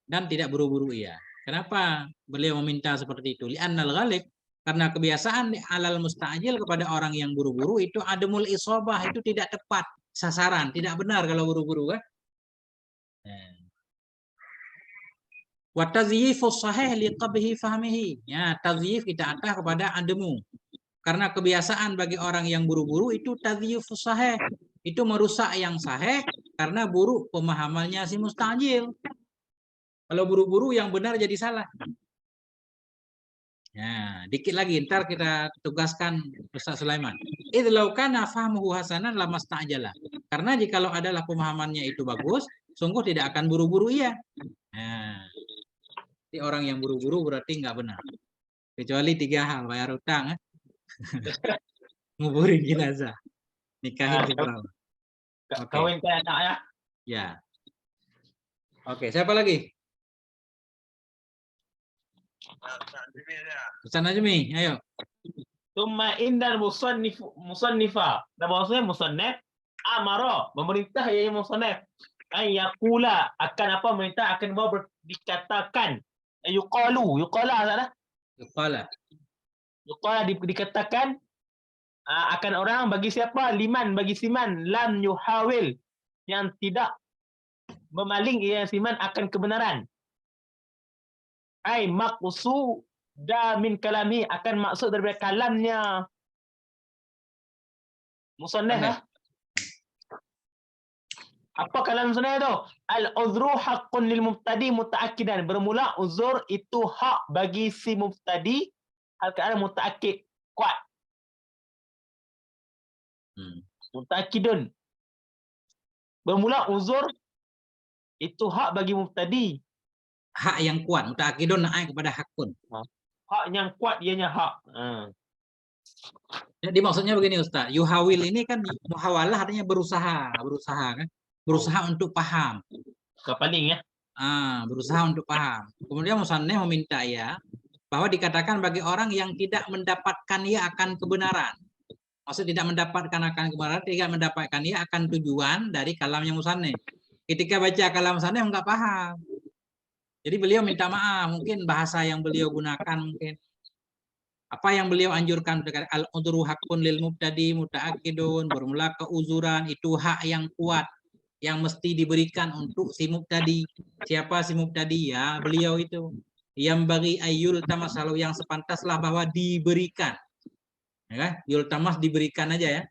dan tidak buru-buru ia. Kenapa beliau meminta seperti itu? Li'annal ghalib, karena kebiasaan alal musta'jil kepada orang yang buru-buru itu adamul isobah, itu tidak tepat sasaran, tidak benar kalau buru-buru kan. Wa tazyifus sahih liqabhi fahmihi. Ya, tazyif kita atas kepada ademu. Karena kebiasaan bagi orang yang buru-buru itu tazyifus sahih. Itu merusak yang sahih karena buruk pemahamannya si mustajil. Kalau buru-buru yang benar jadi salah. Ya, dikit lagi ntar kita tugaskan Ustaz Sulaiman. Idlau kana fahmuhu hasanan lamasta'jala. Karena jikalau adalah pemahamannya itu bagus, sungguh tidak akan buru-buru ia. Nah, jadi orang yang buru-buru berarti nggak benar. Kecuali 3 hal, bayar utang, nguburin jenazah, nikahin si perawan. Oke. Kawinkan anak ya. Ya. Oke, siapa lagi? Ustaz Najmi, ayo. Tsumma indal musannifa. Dan maksudnya musannif amara, memerintah ya musannif. Ay yaqula, akan apa memerintah akan dikatakan. Yuqala salah. Yuqala dikatakan akan orang bagi siapa? Liman bagi siman lam yuhawil, yang tidak memaling ia siman akan kebenaran. Ai maqsuda min kalami, akan maksud daripada kalamnya musannif. Apa kalam musannif tu? Al-uzru haqqun lil mubtadi mutaakkidan. Bermula uzur itu hak bagi si mubtadi hal keadaan mutaakkid, kuat. Mutaakkidun. Bermula uzur itu hak bagi mubtadi. Hak yang kuat, mutaakkidun naik kepada hakun. Hak yang kuat ianya hak. Jadi maksudnya begini Ustaz, yuhawil ini kan muhawalah artinya berusaha kan? Berusaha untuk paham. Kepaling ya. Berusaha untuk paham. Kemudian musannif meminta ya bahwa dikatakan bagi orang yang tidak mendapatkan ia akan kebenaran. Maksud tidak mendapatkan akan kebenaran, tidak mendapatkan ia akan tujuan dari kalamnya musannif. Ketika baca kalam musannif enggak paham. Jadi beliau minta maaf, mungkin bahasa yang beliau gunakan mungkin apa yang beliau anjurkan, al-udhru haqqun lil mubtadi mutaakkidun, bermula keuzuran itu hak yang kuat yang mesti diberikan untuk si mubtadi. Siapa si mubtadi? Ya, beliau itu. Yang bagi ayul tamasalu, yang sepantaslah bahwa diberikan. Ya kan? Yul tamas diberikan aja ya.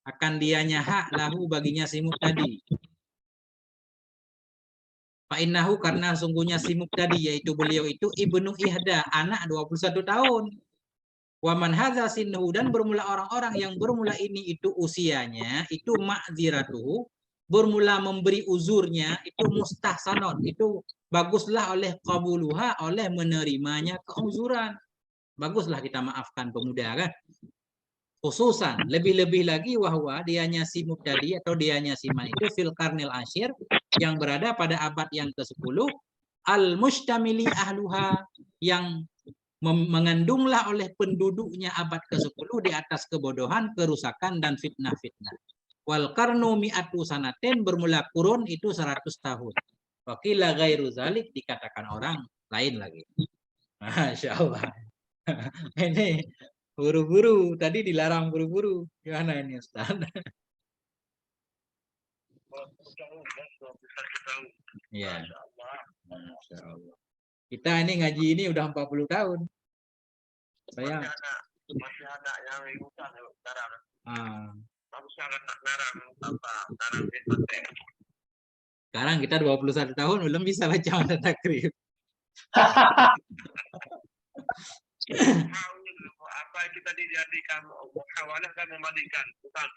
Akan dianya hak lahu baginya si mubtadi. Fa'innahu, karena sungguhnya si mubtadi yaitu beliau itu ibnu ihda, anak 21 tahun. Wa man hadza sinnuhu, dan bermula orang-orang yang bermula ini itu usianya itu ma'ziratuhu, bermula memberi uzurnya itu mustahsanon, itu baguslah oleh qabuluha, oleh menerimanya keuzuran. Baguslah kita maafkan pemuda kan. Khususan lebih-lebih lagi wahwa dianya si mubtadi atau dianya si man itu fil qarnil asyir, yang berada pada abad yang ke-10, al mustamili ahluha, yang mengandunglah oleh penduduknya abad ke-10 di atas kebodohan, kerusakan dan fitnah-fitnah. Wal qarnu mi'atu sanatin, bermula kurun itu 100 tahun. Waqila ghairu zalik, dikatakan orang lain lagi. Masya Allah. Ini buru-buru, tadi dilarang buru-buru. Gimana ini Ustaz? Ya. Masya Allah. Kita ini ngaji ini udah 40 tahun. Saya masih ada yang ikutan sekarang. Sekarang kita 21 tahun belum bisa baca mata takrib. Apa kita dijadikan muhawalah dan memandikan, bukan?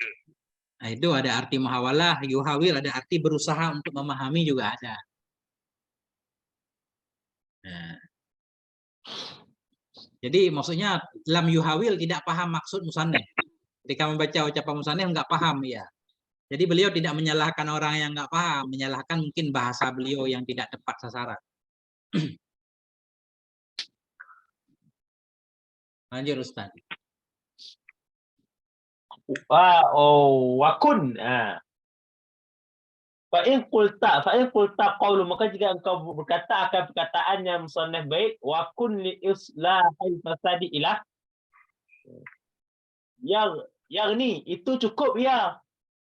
Nah, itu ada arti muhawalah, yuhawil ada arti berusaha untuk memahami juga ada. Nah. Jadi maksudnya lam yuhawil tidak paham maksud musannif. Ketika membaca ucapan musannif nggak paham ya. Jadi beliau tidak menyalahkan orang yang nggak paham, menyalahkan mungkin bahasa beliau yang tidak tepat sasaran. Lanjut Ustaz. Wakun. Fa'in qulta qawlu, maka jika engkau berkata akan perkataan yang musannif baik, wakun li islahil fasadi ilah. Yang ni itu cukup ya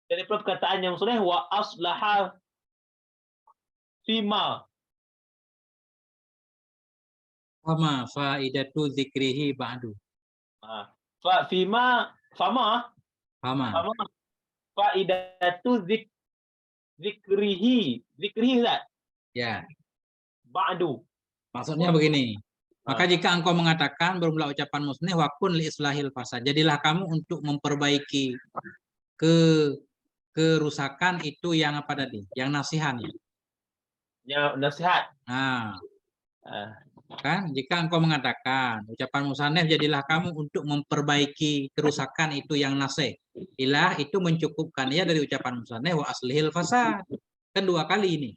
dari perkataan yang musannif wa aslaha fima. Fama faidatu zikrihi ba'du. Fama faidatu zikrihi tak? Ya. Ba'du. Maksudnya begini. Maka jika engkau mengatakan bermula ucapan musnah wakun li islahil fasad, jadilah kamu untuk memperbaiki kerusakan itu yang apa tadi? Yang nasihan. Ya, nasihat. Nah, Ah, kan jika engkau mengatakan ucapan musannaf jadilah kamu untuk memperbaiki kerusakan itu yang nasih. Ilah itu mencukupkan ya dari ucapan musannaf wa aslihil fasad. Kan 2 kali ini.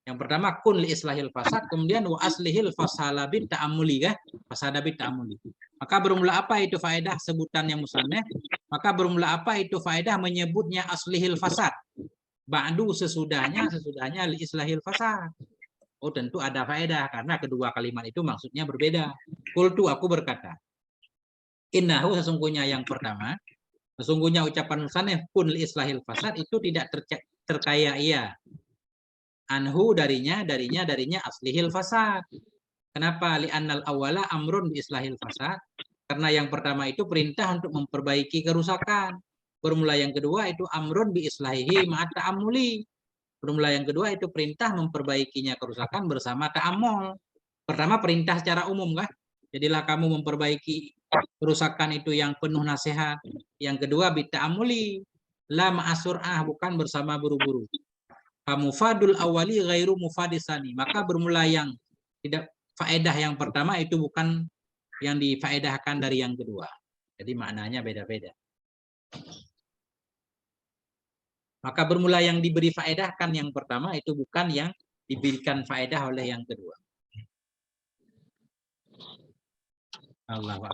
Yang pertama kun li islahil fasad, kemudian wa aslihil fasala bit ta'ammuli kan? Fasada bit ta'ammuli. Maka bermula apa itu faedah sebutannya musannaf? Maka bermula apa itu faedah menyebutnya aslihil fasad? Ba'du sesudahnya li islahil fasad. Oh tentu ada faedah karena kedua kalimat itu maksudnya berbeda. Qultu aku berkata, innahu sesungguhnya yang pertama, sesungguhnya ucapan musannaf kun li islahil fasad itu tidak terkaya ia anhu darinya aslihil fasad. Kenapa? Li'annal awwala amrun bi islahil fasad. Karena yang pertama itu perintah untuk memperbaiki kerusakan. Formula yang kedua itu amrun bi islahihi ma'a ta'ammuli. Formula yang kedua itu perintah memperbaikinya kerusakan bersama ta'ammul. Pertama perintah secara umum kan? Jadilah kamu memperbaiki kerusakan itu yang penuh nasihat. Yang kedua bi ta'ammuli. La ma'asur'ah, bukan bersama buru-buru. Mufadul awali ghairu mufadisani. Maka bermula yang tidak faedah yang pertama itu bukan yang difaedahkan dari yang kedua. Jadi maknanya beda-beda. Maka bermula yang diberi faedahkan yang pertama itu bukan yang diberikan faedah oleh yang kedua. Allah.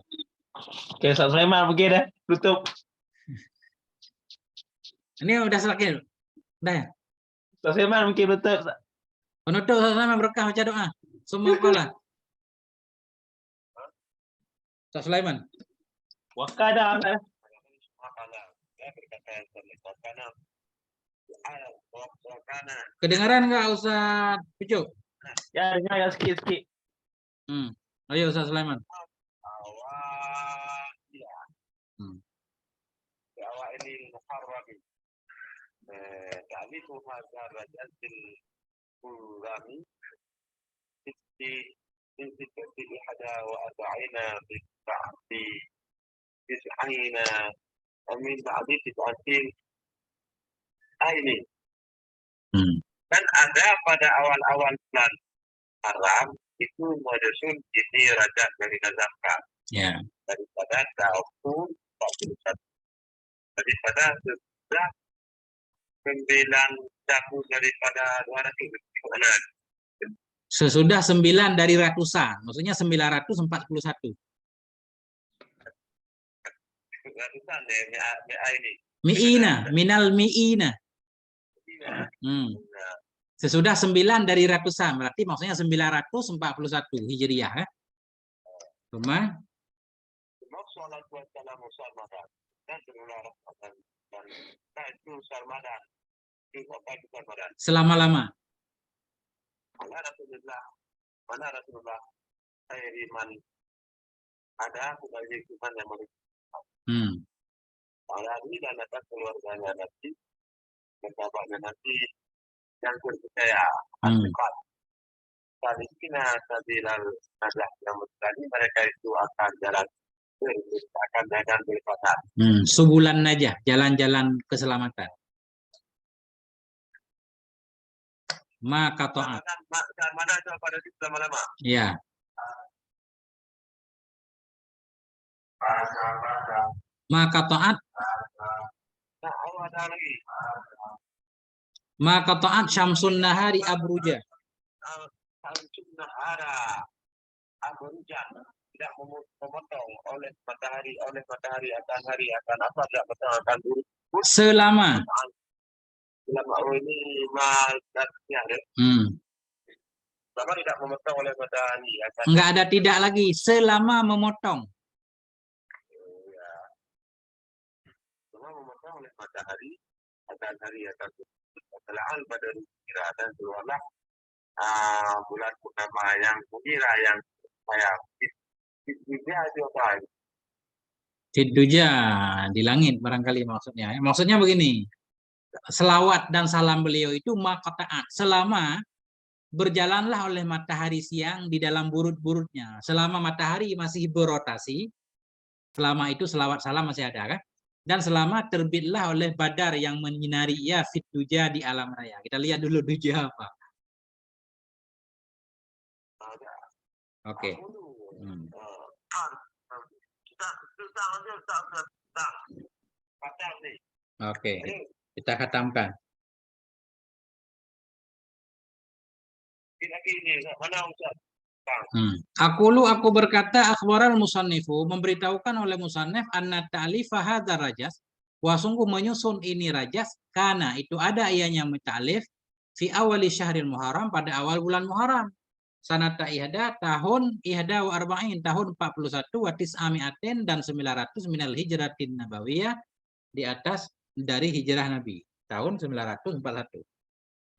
Oke, Ustaz Sulaiman mungkin dah tutup. Ini udah selesai. Udah ya? Ustaz Sulaiman mungkin tutup. Penutup sama berkah baca doa. Semua kalah. Ustaz Sulaiman. Wakada. Kedengaran nggak Ustaz Pucuk? Ya, dengar ya sikit-sikit. Ayo Ustaz Sulaiman. Dan ada pada awal-awal bulan Haram itu menyusun ini raja dari nazarkan. Ya. Daripada tahun 41. Daripada sudah 9 tahun daripada 200. Sesudah 9 dari ratusan, maksudnya 941. Ratusan ya, ini. Mi'ina, minal mi'ina. Sesudah 9 dari ratusan, berarti maksudnya 941 Hijriah. Cuma selama-lama. Mana Rasulullah iman ada sebagai iman yang Nabi dan atas keluarganya Nabi dan bapaknya Nabi yang percaya cepat. Palestina sabilal najah yang bertani mereka itu akan jalan berpasar. Subulan najah, jalan-jalan keselamatan. Maka taat. Mana itu pada lama-lama? Ya. Maka taat. Maka taat syamsun nahari abruja. Syamsun nahara abruja tidak memotong oleh matahari akan hari akan apa tidak potong akan buruk. Selama ini maksudnya selama tidak memotong oleh matahari akan enggak ada tidak lagi selama memotong. Selama memotong oleh matahari akan hari akan setelah pada kira dan keluarlah bulan purnama yang mengira yang saya Tidduja di langit barangkali maksudnya. Maksudnya begini. Selawat dan salam beliau itu maka taat selama berjalanlah oleh matahari siang di dalam burut-burutnya. Selama matahari masih berotasi, selama itu selawat salam masih ada kan? Dan selama terbitlah oleh badar yang menyinari ia fit duja di alam raya. Kita lihat dulu duja apa. Oke. Oke, kita khatamkan. Aku berkata akhbaral musannifu, memberitahukan oleh musannif anna ta'lifa hadzal rajas, wa sungguh menyusun ini rajas, karena itu ada ianya ta'lif fi awali syahril muharram, pada awal bulan muharram. Sanata ihda, tahun ihda wa arba'in, tahun 41 wa tis'ami'atin dan 900 minal hijratin nabawiyah, di atas dari hijrah Nabi, tahun 941.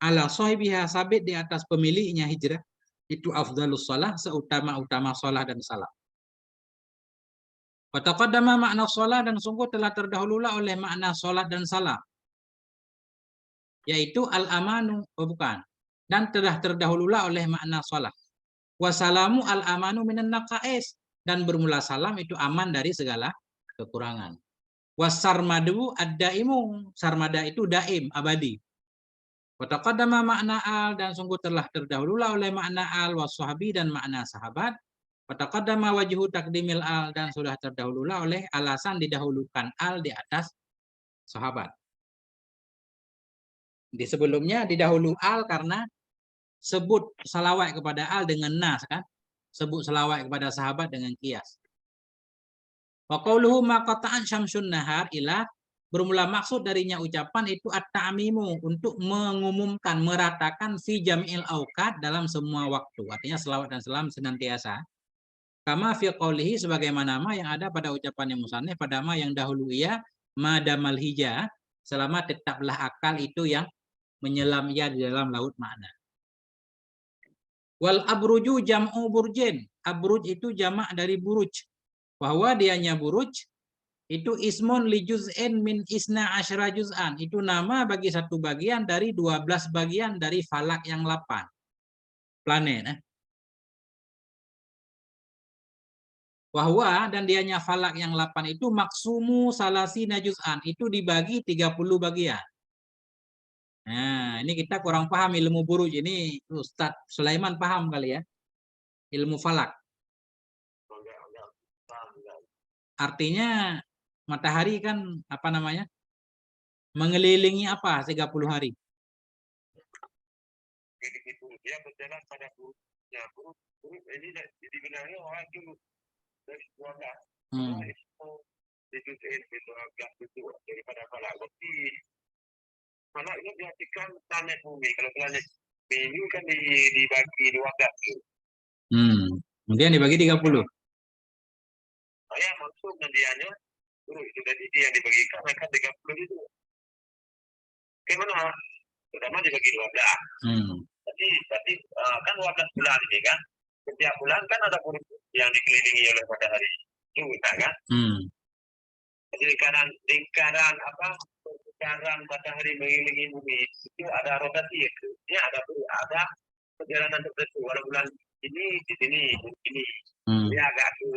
Ala sahibiha, sabit di atas pemiliknya hijrah, itu afdalus shalah, seutama-utama shalah dan salam. Wa taqaddama makna shalah, dan sungguh telah terdahululah oleh makna salat dan salam, yaitu al-amanu, bukan, dan telah terdahululah oleh makna salat. Wassalamu al-amanu minan naqais, dan bermula salam itu aman dari segala kekurangan. Wassarmadu ad-daimu, sarmada itu daim, abadi. Wa taqaddama makna al, dan sungguh telah terdahululah oleh makna al, wassahabi, dan makna sahabat. Wa taqaddama wajhu taqdimil al, dan sudah terdahululah oleh alasan didahulukan al di atas sahabat. Di sebelumnya didahulu al karena sebut salawat kepada al dengan nas, kan? Sebut salawat kepada sahabat dengan qiyas. Wa qauluhu ma qata'an syamsun nahar ila, bermula maksud darinya ucapan itu at-ta'mimu, untuk mengumumkan, meratakan fi jami'il auqat, dalam semua waktu. Artinya selawat dan salam senantiasa. Kama fi qaulihi, sebagaimana yang ada pada ucapan yang musannif, pada yang dahulu ia madamal hija, selama tetaplah akal itu yang menyelam ia di dalam laut makna. Wal abruju jam'u burjin, abruj itu jamak dari buruj, bahwa dianya buruj itu ismun li juz'in min isna asyra juz'an, itu nama bagi satu bagian dari 12 bagian dari falak yang 8 planet. Wahwa, dan dianya falak yang 8 itu maksumu salasina juz'an, itu dibagi 30 bagian. Nah, ini kita kurang paham ilmu buruj ini. Ustadz Sulaiman paham kali ya, ilmu falak. Artinya matahari kan apa namanya, mengelilingi apa 30 hari. Dia berjalan pada buruknya, buruk ini dibilangnya orang dulu dari keluarga. Daripada falak. Berarti falak ini diartikan planet bumi. Kalau planet bumi ini kan dibagi 12. Kemudian dibagi 30. Saya maksud nantiannya jadi dia yang dibagikan akan 30 itu. Bagaimana? Pertama dibagi 12. Berarti kan 12 bulan ini kan. Setiap bulan kan ada buruk yang dikelilingi oleh matahari. Itu kan? Jadi lingkaran apa? Lingkaran matahari mengelilingi bumi itu ada rotasi. Ini ada perjalanan tertentu. Kalau bulan ini di sini, ini. Ini agak ke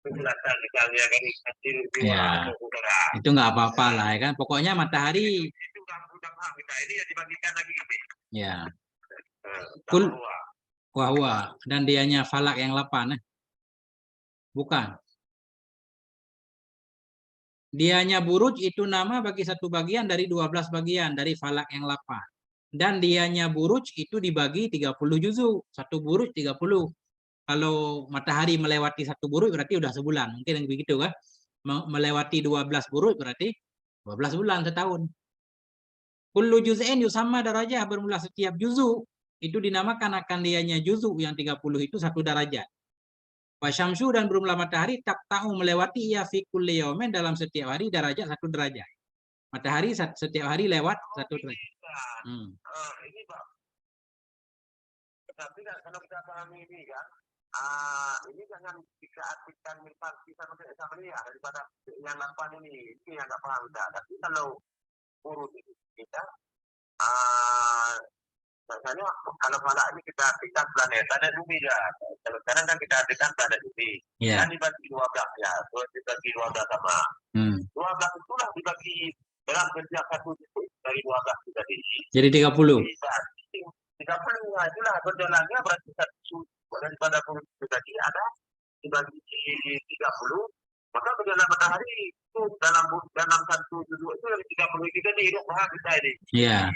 selatan, misalnya dari hasil utara. Itu nggak apa-apa lah ya kan. Pokoknya matahari itu udah kita ini ya dibagikan lagi. Ya. Wahwa, dan dianya falak yang 8. Bukan. Dianya buruj itu nama bagi satu bagian dari 12 bagian dari falak yang 8. Dan dianya buruj itu dibagi 30 juzu. Satu buruj 30. Kalau matahari melewati satu buruj berarti udah sebulan. Mungkin yang begitu kan. Melewati 12 buruj berarti 12 bulan setahun. Kullu juz'in yusamma darajah, bermula setiap juzu itu dinamakan akan dianya juzu yang 30 itu satu derajat. Wasyamsu, dan bermula matahari taqta'u melewati ia fi kulli yaumin, dalam setiap hari derajat satu derajat. Matahari setiap hari lewat satu derajat. Ini Pak. Tapi kalau kita pahami ini kan, ini jangan kita artikan milpati sama ini daripada yang 8 ini yang nggak paham kita. Tapi kalau urut kita misalnya kalau falak ini kita artikan planet bumi ya. Kalau sekarang kan kita artikan planet bumi. Kan dibagi 12 ya. Dibagi 12 sama. 12 itulah dibagi dalam setiap satu dari 12 tadi. Jadi 30. 30 itulah berjalannya berarti satu daripada buruh itu tadi ada dibagi 30, maka gerhana matahari itu dalam satu duduk itu dari 30 kita nih hidup kita ini. Iya.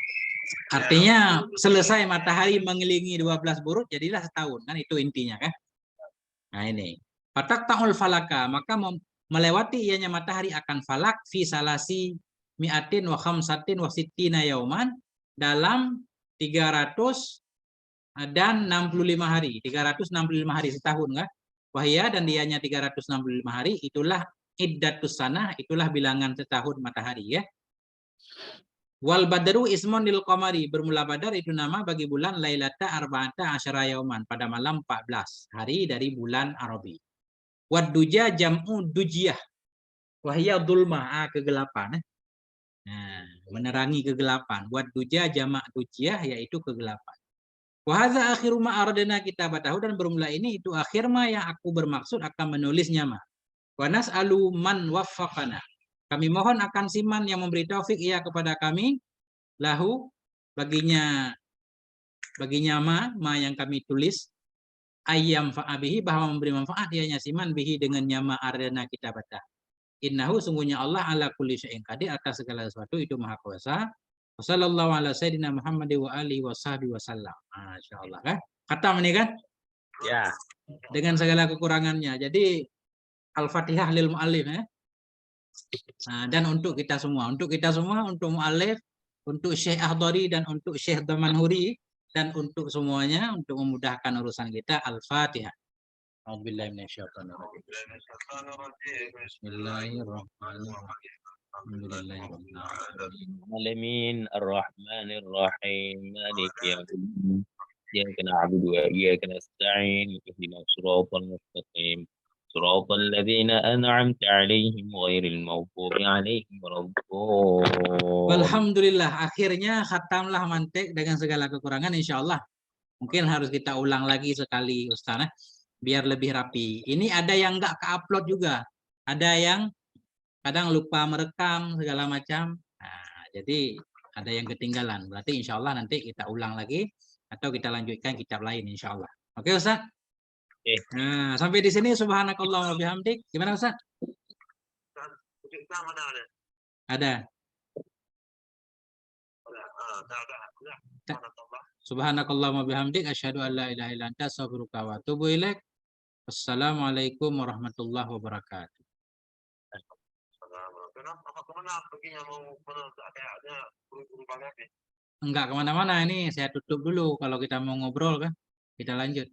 Artinya selesai matahari mengelilingi 12 burut jadilah setahun, kan itu intinya kan. Nah ini. Fatak ta'ul falaka, maka melewati ianya matahari akan falak fi salasi mi'atin wa khamsatin wa sittina yauman dalam 300 dan 65 hari. 365 hari setahun kan. Wahya dan dianya 365 hari, itulah iddatus sanah, itulah bilangan setahun matahari ya. Wal badru ismun lil qamari, bermula badar itu nama bagi bulan lailata arba'ata asyara yauman, pada malam 14 hari dari bulan Arabi. Wad duja jam'u dujiyah. Wahya dulmah, kegelapan. Nah, menerangi kegelapan. Wad duja jamak dujiyah, yaitu kegelapan. Wahadza akhiru ma aradna kitabatahu, dan bermula ini itu akhir ma yang aku bermaksud akan menulisnya ma. Wa nas'alu man waffaqana. Kami mohon akan siman yang memberi taufik ia kepada kami, lahu baginya ma yang kami tulis, ayyam fa'abihi, bahwa memberi manfaat ianya siman bihi dengan nyama aradna kitabata. Innahu, sungguhnya Allah ala kulli syai'in qadir, atas segala sesuatu itu maha kuasa. Wassallallahu ala sayyidina Muhammad wa alihi wa sahbihi wasallam. Masyaallah kan? Khatam ini kan? Ya. Dengan segala kekurangannya. Jadi Al-Fatihah lil mu'allif ya. Nah, dan untuk kita semua, untuk mu'allif, untuk Syekh Ahdari dan untuk Syekh Damanhuri, dan untuk semuanya untuk memudahkan urusan kita. Al-Fatihah. A'udzubillahi minasyaitonirrajim. Bismillahirrahmanirrahim. Alamin ar-Rahmanir Rahim Maliki yaumiddin. Iyyaka na'budu wa iyyaka nasta'in. Ihdinas siratal mustaqim. Siratal ladzina an'amta 'alaihim ghairil maghdubi alaihim waladdallin. Alhamdulillah, akhirnya khatamlah mantik dengan segala kekurangan insyaallah. Mungkin harus kita ulang lagi sekali Ustaz, biar lebih rapi. Ini ada yang enggak ke-upload juga. Ada yang kadang lupa merekam segala macam. Nah, jadi ada yang ketinggalan. Berarti insya Allah nanti kita ulang lagi atau kita lanjutkan kitab lain insya Allah. Oke Ustaz? Oke. Nah, sampai di sini subhanakallah wa bihamdik. Gimana Ustaz? Ada. Subhanakallah wa bihamdik, asyhadu an la ilaha illa anta, astaghfiruka wa atubu ilaik. Wassalamualaikum warahmatullahi wabarakatuh. Enggak kemana-mana, ini saya tutup dulu. Kalau kita mau ngobrol kan, kita lanjut.